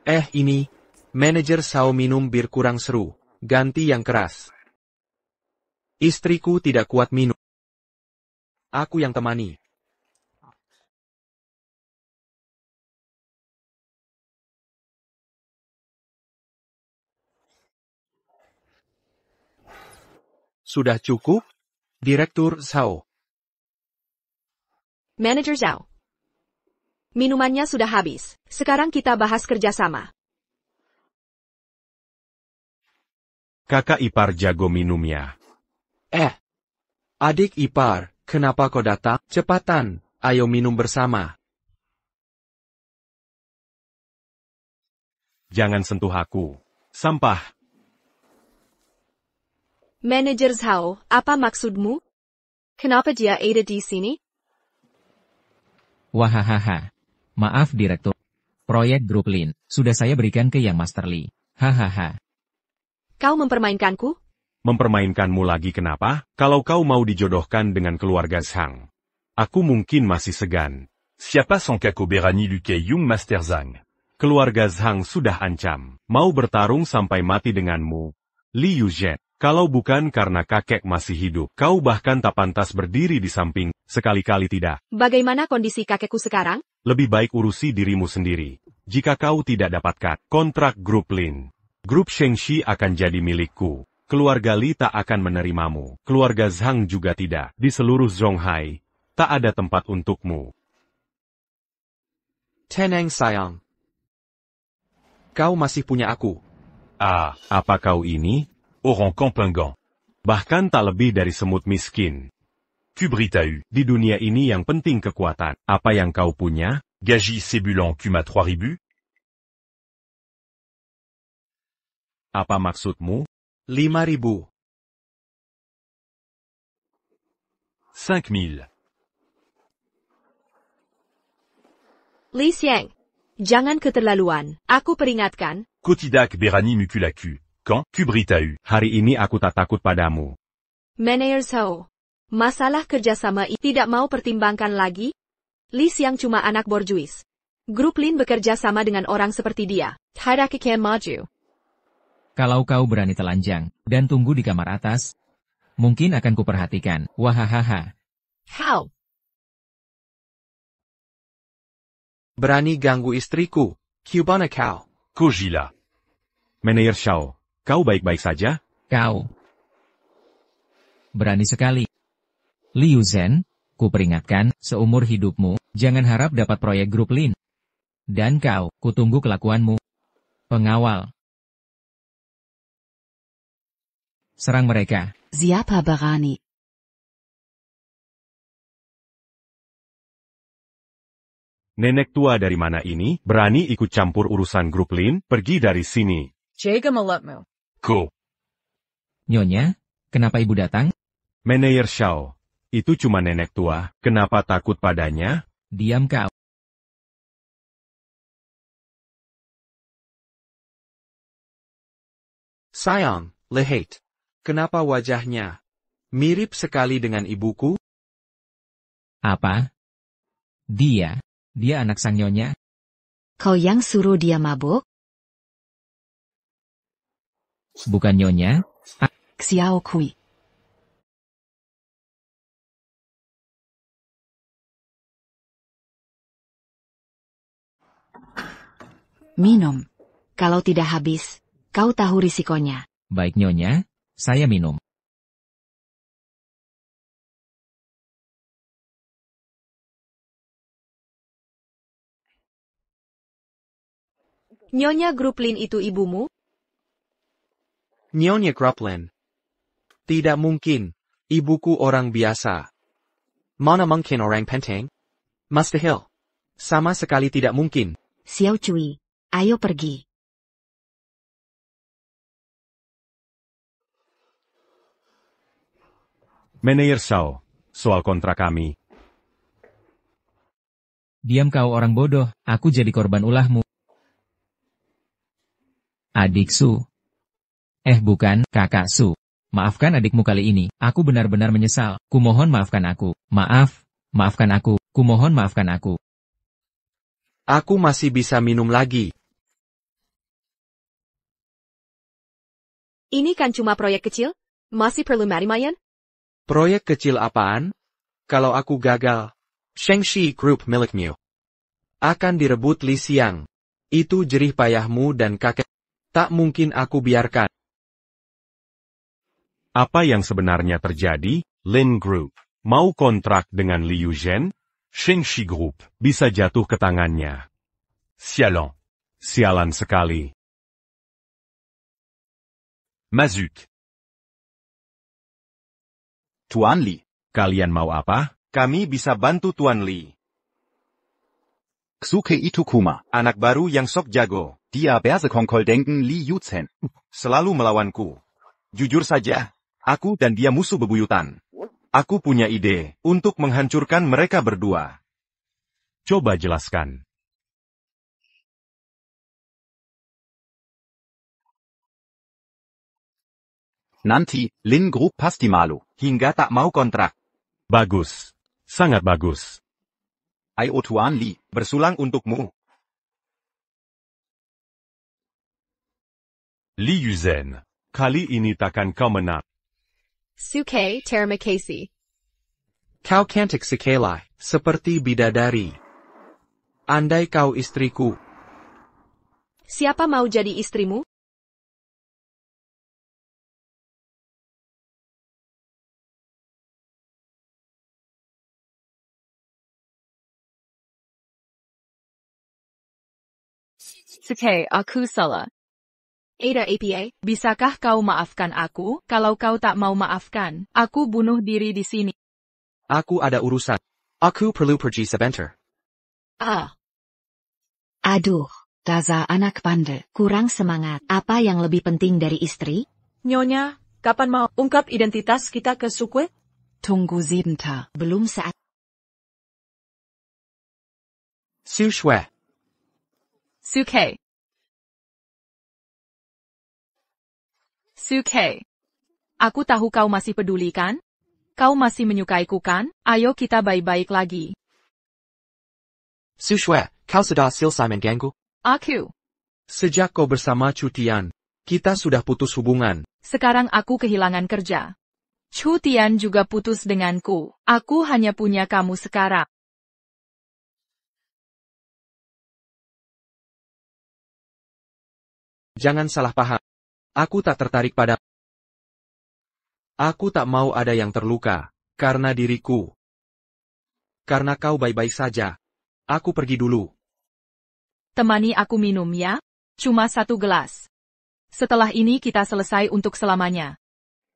Ini, manajer Sao minum bir kurang seru, ganti yang keras. Istriku tidak kuat minum. Aku yang temani. Sudah cukup? Direktur Sao. Manajer Zhao. Minumannya sudah habis. Sekarang kita bahas kerjasama. Kakak ipar jago minumnya. Adik ipar, kenapa kau datang? Cepatan, ayo minum bersama. Jangan sentuh aku. Sampah. Manajer Zhao, apa maksudmu? Kenapa dia ada di sini? Wahahaha. Maaf Direktur. Proyek Grup Lin, sudah saya berikan ke Yang Master Li. Hahaha. Kau mempermainkanku? Mempermainkanmu lagi kenapa? Kalau kau mau dijodohkan dengan keluarga Zhang, aku mungkin masih segan. Siapa son kako berani Luke Yung Master Zhang? Keluarga Zhang sudah ancam, mau bertarung sampai mati denganmu. Li Yuzhen, kalau bukan karena kakek masih hidup, kau bahkan tak pantas berdiri di samping, sekali-kali tidak. Bagaimana kondisi kakekku sekarang? Lebih baik urusi dirimu sendiri. Jika kau tidak dapatkan kontrak grup Lin, grup Shengxi akan jadi milikku. Keluarga Li tak akan menerimamu. Keluarga Zhang juga tidak. Di seluruh Zonghai, tak ada tempat untukmu. Tenang sayang. Kau masih punya aku. Ah, Apa kau ini? Orang Campingan. Bahkan tak lebih dari semut miskin. Kubritahu. Di dunia ini yang penting kekuatan. Apa yang kau punya? Gaji Sébulan Kuma 3000. Apa maksudmu? 5.000. 5000. Li Xiang, jangan keterlaluan. Aku peringatkan. Kotidak Berani Mukulaku. Quand? Kubritahu. Hari ini aku tak takut padamu. Manager Zhao, masalah kerjasama ini tidak mau pertimbangkan lagi? Li Xiang cuma anak borjuis. Grup Lin bekerja sama dengan orang seperti dia. Tidak akan maju. Kalau kau berani telanjang, dan tunggu di kamar atas, mungkin akan kuperhatikan. Wahahaha. How? Berani ganggu istriku. Cubana kau. Kojila. Manager Shao, kau baik-baik saja? Kau. Berani sekali. Liu Zhen, kuperingatkan, seumur hidupmu, jangan harap dapat proyek grup Lin. Dan kau, kutunggu kelakuanmu. Pengawal. Serang mereka. Siapa berani? Nenek tua dari mana ini? Berani ikut campur urusan grup Lin? Pergi dari sini. Jaga mulutmu. Ko. Nyonya, kenapa ibu datang? Manager Shao, itu cuma nenek tua, kenapa takut padanya? Diam kau. Sayang, Lehate. Kenapa wajahnya mirip sekali dengan ibuku? Apa? Dia anak sang nyonya? Kau yang suruh dia mabuk? Bukan nyonya? Xiao Kui. Minum. Kalau tidak habis, kau tahu risikonya. Baik nyonya, saya minum. Nyonya grup Lin itu ibumu? Nyonya Gruplin. Tidak mungkin. Ibuku orang biasa. Mana mungkin orang penting? Mustahil. Sama sekali tidak mungkin. Xiao Cui, ayo pergi. Manager Shao, soal kontrak kami. Diam kau orang bodoh, aku jadi korban ulahmu. Adik Su. Bukan, kakak Su. Maafkan adikmu kali ini, aku benar-benar menyesal. Kumohon maafkan aku. Maafkan aku. Kumohon maafkan aku. Aku masih bisa minum lagi. Ini kan cuma proyek kecil? Masih perlu marimayan? Proyek kecil apaan? Kalau aku gagal, Shengxi Group milikmu akan direbut Li Xiang. Itu jerih payahmu dan kakek. Tak mungkin aku biarkan. Apa yang sebenarnya terjadi? Lin Group mau kontrak dengan Liu Zhen? Shengxi Group. Bisa jatuh ke tangannya. Sialan. Sialan sekali. Mazuk. Tuan Li, Kalian mau apa? kami bisa bantu Tuan Li. Xuke Itukuma. Anak baru yang sok jago. Dia Bersekongkol denken Li Yuzhen. Selalu melawanku. Jujur saja, aku dan dia musuh bebuyutan. Aku punya ide untuk menghancurkan mereka berdua. Coba jelaskan. Nanti, Lin Group pasti malu. Hingga tak mau kontrak. Bagus. Sangat bagus. Ayo Tuan Li, Bersulang untukmu. Li Yuzhen. Kali ini takkan kau menang. Suke, terima kasih. Kau cantik sekali, seperti bidadari. Andai kau istriku. Siapa mau jadi istrimu? Suke, aku salah. Ada APA, Bisakah kau maafkan aku? Kalau kau tak mau maafkan, aku bunuh diri di sini. Aku ada urusan. Aku perlu pergi sebentar. Aduh, dasar anak bandel, kurang semangat. Apa yang lebih penting dari istri? Nyonya, kapan mau ungkap identitas kita ke Suke? Tunggu sebentar. Belum saat. Su Shui. Suke. Suke. Aku tahu kau masih peduli kan? Kau masih menyukaiku kan? Ayo kita baik-baik lagi. Su Shui, kau sudah selesai mengganggu? Aku. Sejak kau bersama Chu Tian, kita sudah putus hubungan. Sekarang aku kehilangan kerja. Chu Tian juga putus denganku. Aku hanya punya kamu sekarang. Jangan salah paham. Aku tak tertarik pada. Aku tak mau ada yang terluka, karena diriku. Karena kau baik-baik saja. Aku pergi dulu. Temani aku minum ya. Cuma 1 gelas. Setelah ini kita selesai untuk selamanya.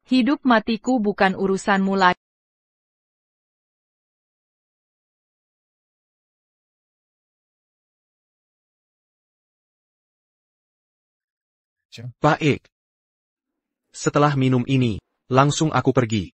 Hidup matiku bukan urusanmu lagi. Baik. Setelah minum ini, langsung aku pergi.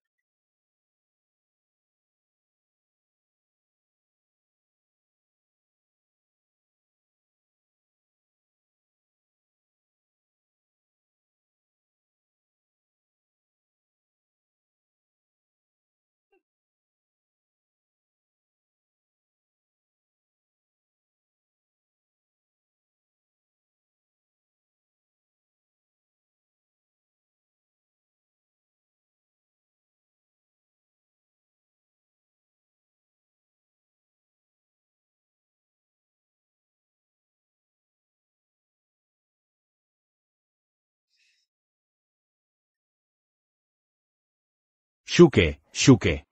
Shuke,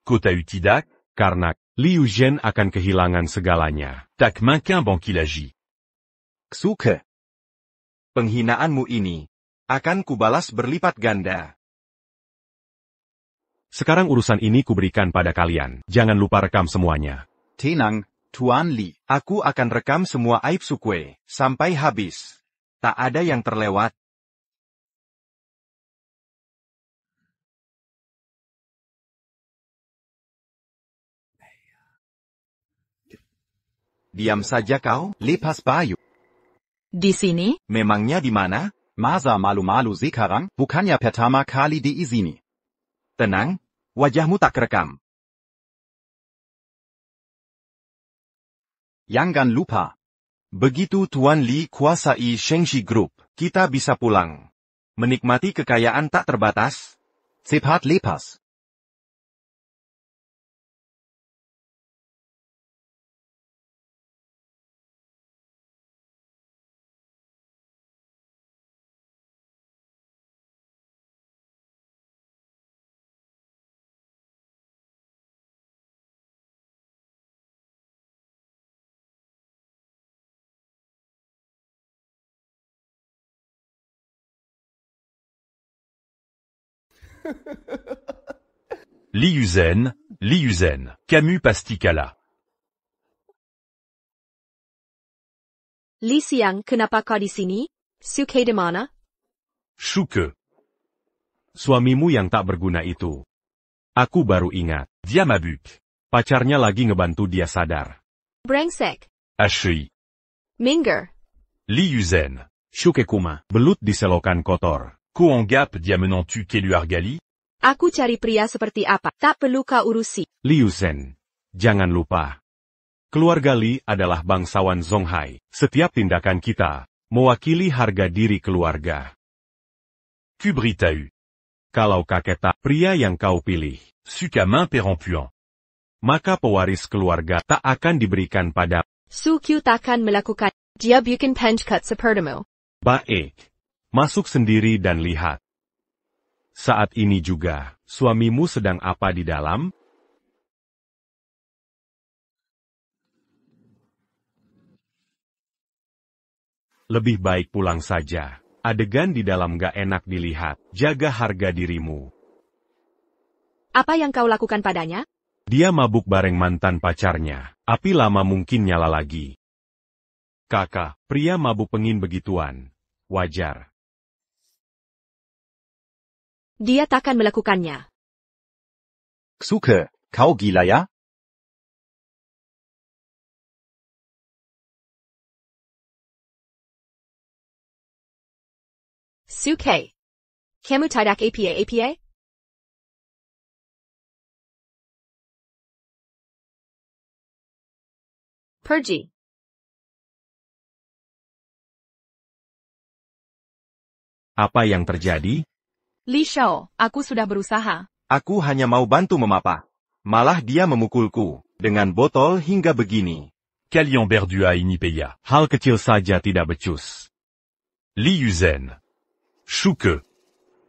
Kau t'as eu tidak? karena Li Yuzhen akan kehilangan segalanya. Tak main qu'un banquier agit. Suke. Penghinaanmu ini akan kubalas berlipat ganda. Sekarang urusan ini kuberikan pada kalian. Jangan lupa rekam semuanya. Tenang, Tuan Li. Aku akan rekam semua aib Suke sampai habis. Tak ada yang terlewat. Diam saja kau, Lepas Bayu. Di sini? Memangnya di mana? Masa malu-malu sekarang, bukannya pertama kali di sini. Tenang, wajahmu tak kerekam. Jangan lupa. Begitu Tuan Li kuasai Shengxi Group, kita bisa pulang. Menikmati kekayaan tak terbatas. Cepat lepas. Li Yuzhen, Camus Pasticala. Li Xiang, kenapa kau di sini? Suke di mana? Shuke. Suamimu yang tak berguna itu. Aku baru ingat. Dia mabuk. Pacarnya lagi ngebantu dia sadar. Brengsek. Ashui. Minger. Li Yuzhen. Shuke Kuma, belut di selokan kotor. Ko Anggap dia menantu Keluargali? Aku cari pria seperti apa, tak perlu kau urusi. Liu Zhen, jangan lupa. Keluarga Li adalah bangsawan Zonghai. Setiap tindakan kita mewakili harga diri keluarga. Ku beritahu. Kalau kakek tak pria yang kau pilih, Sukamin perempuan. maka pewaris keluarga tak akan diberikan pada. Su Q takkan melakukan. Dia bikin penchcut sepertimu. Baik. Masuk sendiri dan lihat. Saat ini juga, suamimu sedang apa di dalam? Lebih baik pulang saja. Adegan di dalam gak enak dilihat. Jaga harga dirimu. Apa yang kau lakukan padanya? Dia mabuk bareng mantan pacarnya. Api lama mungkin nyala lagi. Kakak, pria mabuk pengin begituan. Wajar. Dia takkan melakukannya. Xuke, kau gila ya? Suke. Kamu tidak apa? Pergi. Apa yang terjadi? Li Shao, aku sudah berusaha. Aku hanya mau bantu memapa. Malah dia memukulku, dengan botol hingga begini. Kalian berdua ini peya. Hal kecil saja tidak becus. Liu Zhen. Shuke.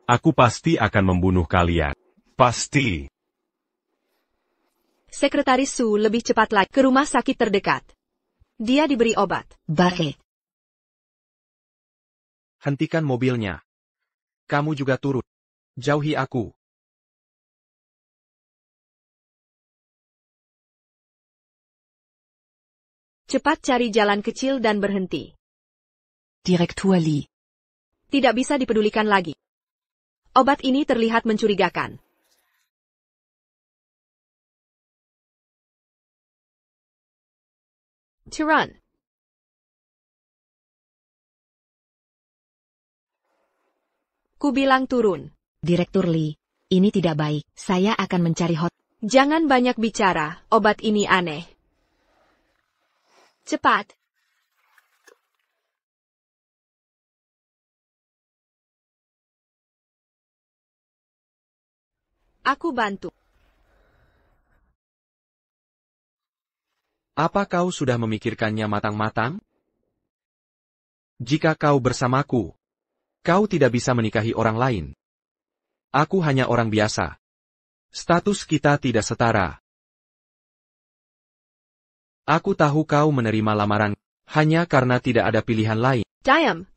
Aku pasti akan membunuh kalian. Pasti. Sekretaris Su lebih cepat lagi ke rumah sakit terdekat. Dia diberi obat. Baik. Hentikan mobilnya. Kamu juga turut. Jauhi aku. Cepat cari jalan kecil dan berhenti. Direktur Li. Tidak bisa dipedulikan lagi. Obat ini terlihat mencurigakan. To run. Ku bilang turun. Direktur Li, ini tidak baik. Saya akan mencari Jangan banyak bicara, obat ini aneh. Cepat. Aku bantu. Apa kau sudah memikirkannya matang-matang? Jika kau bersamaku, kau tidak bisa menikahi orang lain. Aku hanya orang biasa. Status kita tidak setara. Aku tahu kau menerima lamaran, hanya karena tidak ada pilihan lain. Diam.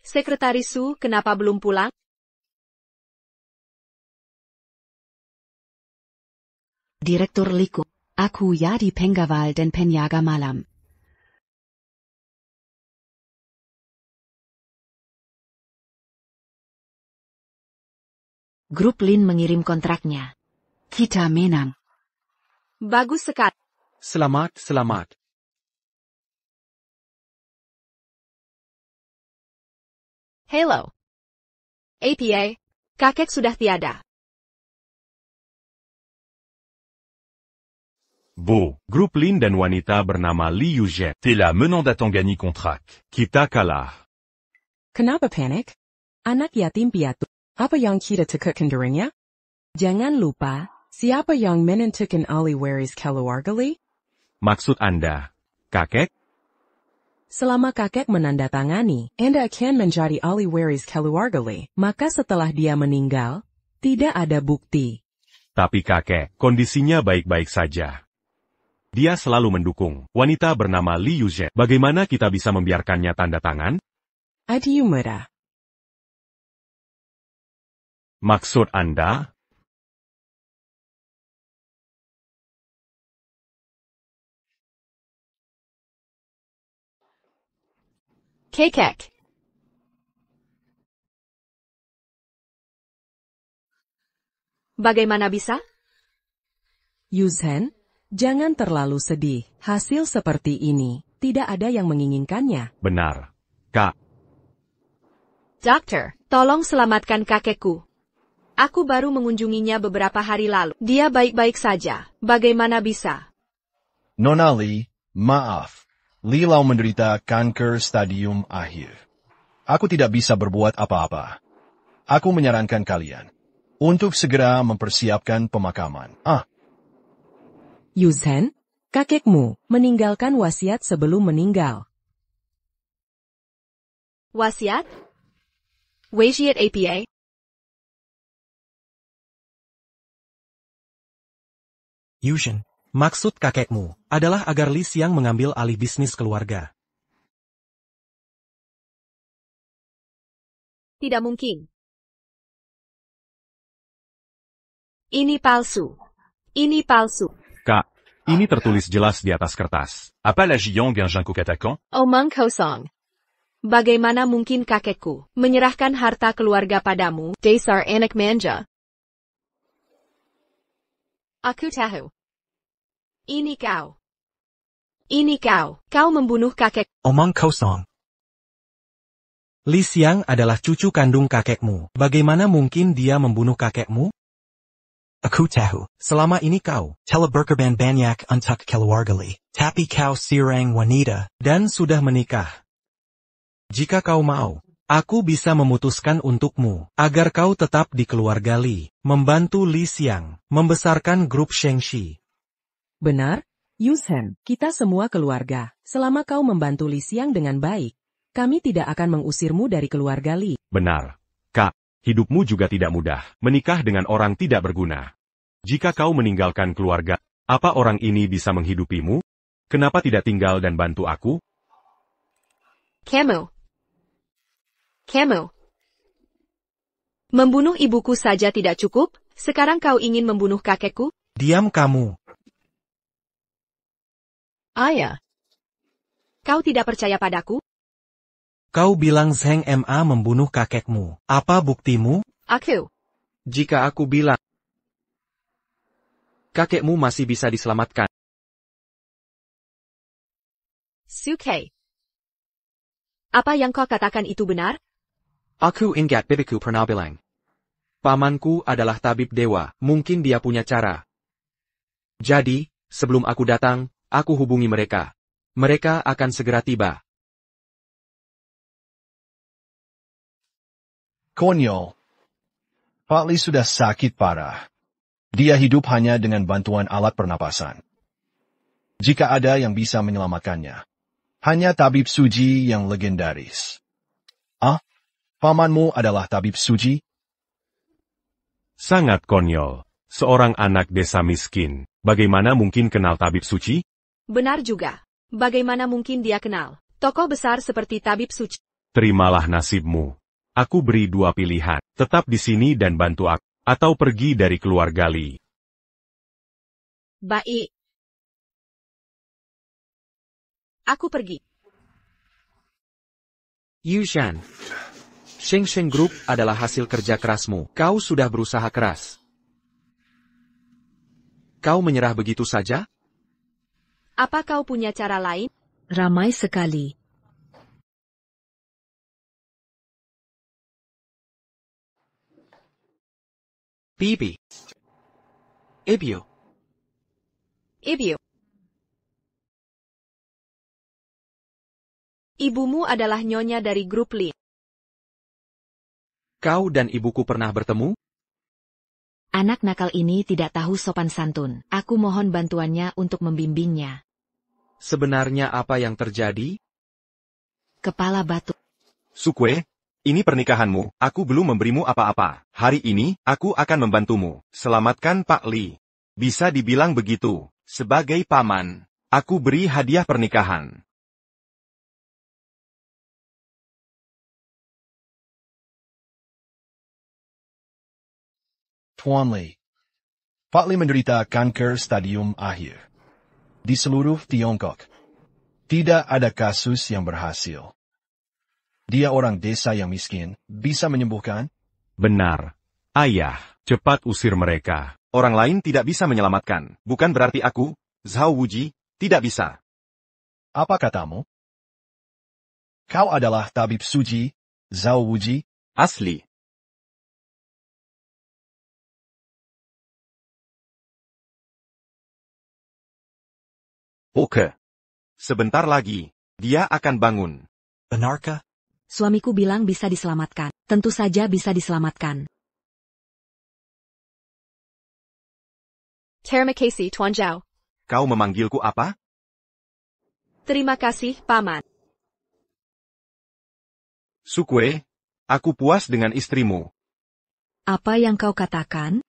Sekretaris Su, kenapa belum pulang? Direktur Liku. Aku ya di Pengawal dan penjaga malam. Grup Lin mengirim kontraknya. Kita menang. Bagus sekali. Selamat. Hello. APA, kakek sudah tiada. Bo, grup Lin dan wanita bernama Liu Zhen. T'es la menant à Tangani contract. Kita kalah. Kenapa panik? Anak yatim piatu. Apa yang kita tekutkan darinya? Jangan lupa, siapa yang menentukan ahli waris keluarga Li? Maksud Anda, kakek? Selama kakek menandatangani, Anda akan menjadi ahli waris keluarga Li. Maka setelah dia meninggal, tidak ada bukti. Tapi kakek, kondisinya baik-baik saja. Dia selalu mendukung wanita bernama Liu Zhen. Bagaimana kita bisa membiarkannya tanda tangan? Adieu muda. Maksud Anda? Kakek. Bagaimana bisa? Yuzhen, jangan terlalu sedih. Hasil seperti ini, tidak ada yang menginginkannya. Benar. Kak. Dokter, tolong selamatkan kakekku. Aku baru mengunjunginya beberapa hari lalu. Dia baik-baik saja. Bagaimana bisa? Nona Li, maaf. Li Lao menderita kanker stadium akhir. Aku tidak bisa berbuat apa-apa. Aku menyarankan kalian untuk segera mempersiapkan pemakaman. Yuzhen, kakekmu meninggalkan wasiat sebelum meninggal. Wasiat? Wasiat apa? Yuzhen, maksud kakekmu adalah agar Li Xiang mengambil alih bisnis keluarga. Tidak mungkin. Ini palsu. Ini palsu. Kak, ini tertulis jelas di atas kertas. Apa la Jiang un Jinko attaquant? Omong kosong. Bagaimana mungkin kakekku menyerahkan harta keluarga padamu, dasar anak manja? Aku tahu. Ini kau. Ini kau. Kau membunuh kakek. Omong kosong. Li Xiang adalah cucu kandung kakekmu. Bagaimana mungkin dia membunuh kakekmu? Aku tahu. Selama ini kau telah berkorban banyak untuk keluarga Li. Tapi kau seorang wanita dan sudah menikah. Jika kau mau, aku bisa memutuskan untukmu agar kau tetap di keluarga Li, membantu Li Xiang membesarkan grup Shengxi. Benar, Yuzhen, kita semua keluarga. Selama kau membantu Li Xiang dengan baik, kami tidak akan mengusirmu dari keluarga Li. Benar. Kak, hidupmu juga tidak mudah. Menikah dengan orang tidak berguna. Jika kau meninggalkan keluarga, apa orang ini bisa menghidupimu? Kenapa tidak tinggal dan bantu aku? Kamu. Membunuh ibuku saja tidak cukup, sekarang kau ingin membunuh kakekku? Diam kamu. Ayah. Kau tidak percaya padaku? Kau bilang Zheng Ma membunuh kakekmu. Apa buktimu? Aku. Jika aku bilang, kakekmu masih bisa diselamatkan. Suke. Apa yang kau katakan itu benar? Aku ingat bibiku pernah bilang. Pamanku adalah tabib dewa, mungkin dia punya cara. Jadi, sebelum aku datang, aku hubungi mereka. Mereka akan segera tiba. Konyol. Pak Li sudah sakit parah. Dia hidup hanya dengan bantuan alat pernapasan. Jika ada yang bisa menyelamatkannya, hanya tabib suji yang legendaris. Pamanmu adalah tabib suji? Sangat konyol. Seorang anak desa miskin. Bagaimana mungkin kenal tabib suci? Benar juga. Bagaimana mungkin dia kenal tokoh besar seperti tabib suci? Terimalah nasibmu. Aku beri dua pilihan. Tetap di sini dan bantu aku. Atau pergi dari keluarga Li. Baik. Aku pergi. Yuzhen. Shengsheng Group adalah hasil kerja kerasmu. Kau sudah berusaha keras. Kau menyerah begitu saja? Apa kau punya cara lain? Ramai sekali. Bibi. Ibu. Ibumu adalah nyonya dari grup Li. Kau dan ibuku pernah bertemu? Anak nakal ini tidak tahu sopan santun. Aku mohon bantuannya untuk membimbingnya. Sebenarnya apa yang terjadi? Kepala batu. Sukwe, ini pernikahanmu. Aku belum memberimu apa-apa. Hari ini, aku akan membantumu. Selamatkan Pak Li. Bisa dibilang begitu. Sebagai paman, aku beri hadiah pernikahan. Tuan Li. Pak Li menderita kanker stadium akhir. Di seluruh Tiongkok, tidak ada kasus yang berhasil. Dia orang desa yang miskin, bisa menyembuhkan? Benar. Ayah, cepat usir mereka. Orang lain tidak bisa menyelamatkan. Bukan berarti aku, Zhao Wuji, tidak bisa. Apa katamu? Kau adalah tabib suci, Zhao Wuji? Asli. Oke. Sebentar lagi, dia akan bangun. Benarkah? Suamiku bilang bisa diselamatkan. Tentu saja bisa diselamatkan. Terima kasih, Tuan Zhao. Kau memanggilku apa? Terima kasih, Paman. Sukue, aku puas dengan istrimu. Apa yang kau katakan?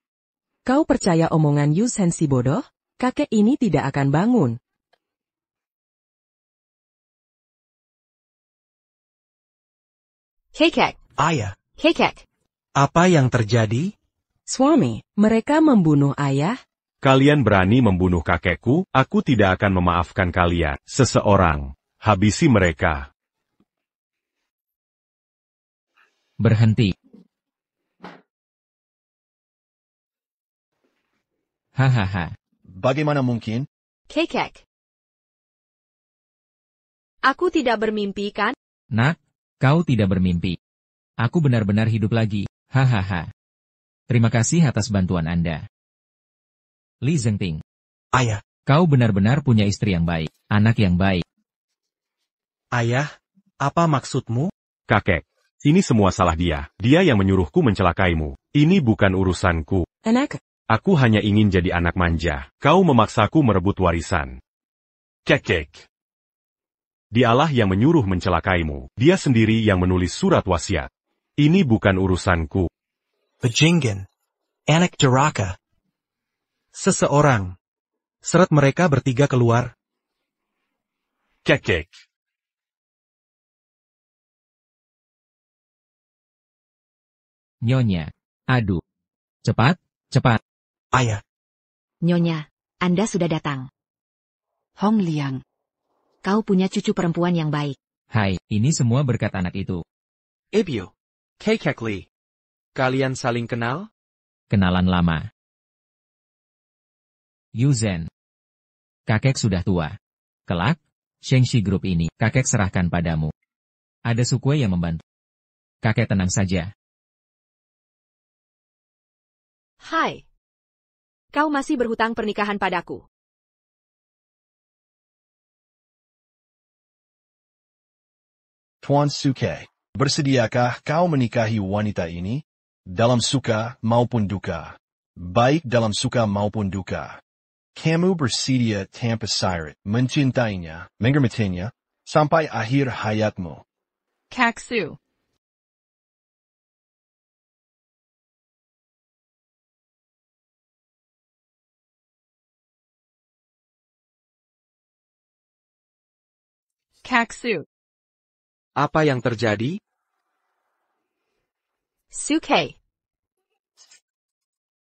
Kau percaya omongan Yu Zhen si bodoh? Kakek ini tidak akan bangun. Kekek. Ayah. Kekek. Apa yang terjadi? Suami, mereka membunuh ayah? Kalian berani membunuh kakekku, aku tidak akan memaafkan kalian. Seseorang, habisi mereka. Berhenti. Hahaha. Bagaimana mungkin? Kekek. Aku tidak bermimpi kan? Nak, kau tidak bermimpi. Aku benar-benar hidup lagi. Hahaha. Terima kasih atas bantuan Anda. Li Zhengting. Ayah. Kau benar-benar punya istri yang baik, anak yang baik. Ayah, apa maksudmu? Kakek, ini semua salah dia. Dia yang menyuruhku mencelakaimu. Ini bukan urusanku. Anak. Aku hanya ingin jadi anak manja. Kau memaksaku merebut warisan. Kekek. Dialah yang menyuruh mencelakaimu. Dia sendiri yang menulis surat wasiat. Ini bukan urusanku. Bajingan. Anak durhaka. Seseorang. Seret mereka bertiga keluar. Kekek. Nyonya. Aduh. Cepat, cepat. Ayah. Nyonya, Anda sudah datang. Hong Liang. Kau punya cucu perempuan yang baik. Hai, ini semua berkat anak itu. Ebyo. Kekek Li. Kalian saling kenal? Kenalan lama. Yu Zhen. Kakek sudah tua. Kelak, Shengxi Group ini, kakek serahkan padamu. Ada Sukue yang membantu. Kakek tenang saja. Hai. Kau masih berhutang pernikahan padaku. Tuan Suke, bersediakah kau menikahi wanita ini? Dalam suka maupun duka. Baik dalam suka maupun duka. Kamu bersedia tanpa syarat mencintainya, menghormatinya, sampai akhir hayatmu. Kaksu. Kaksu. Apa yang terjadi? Suke.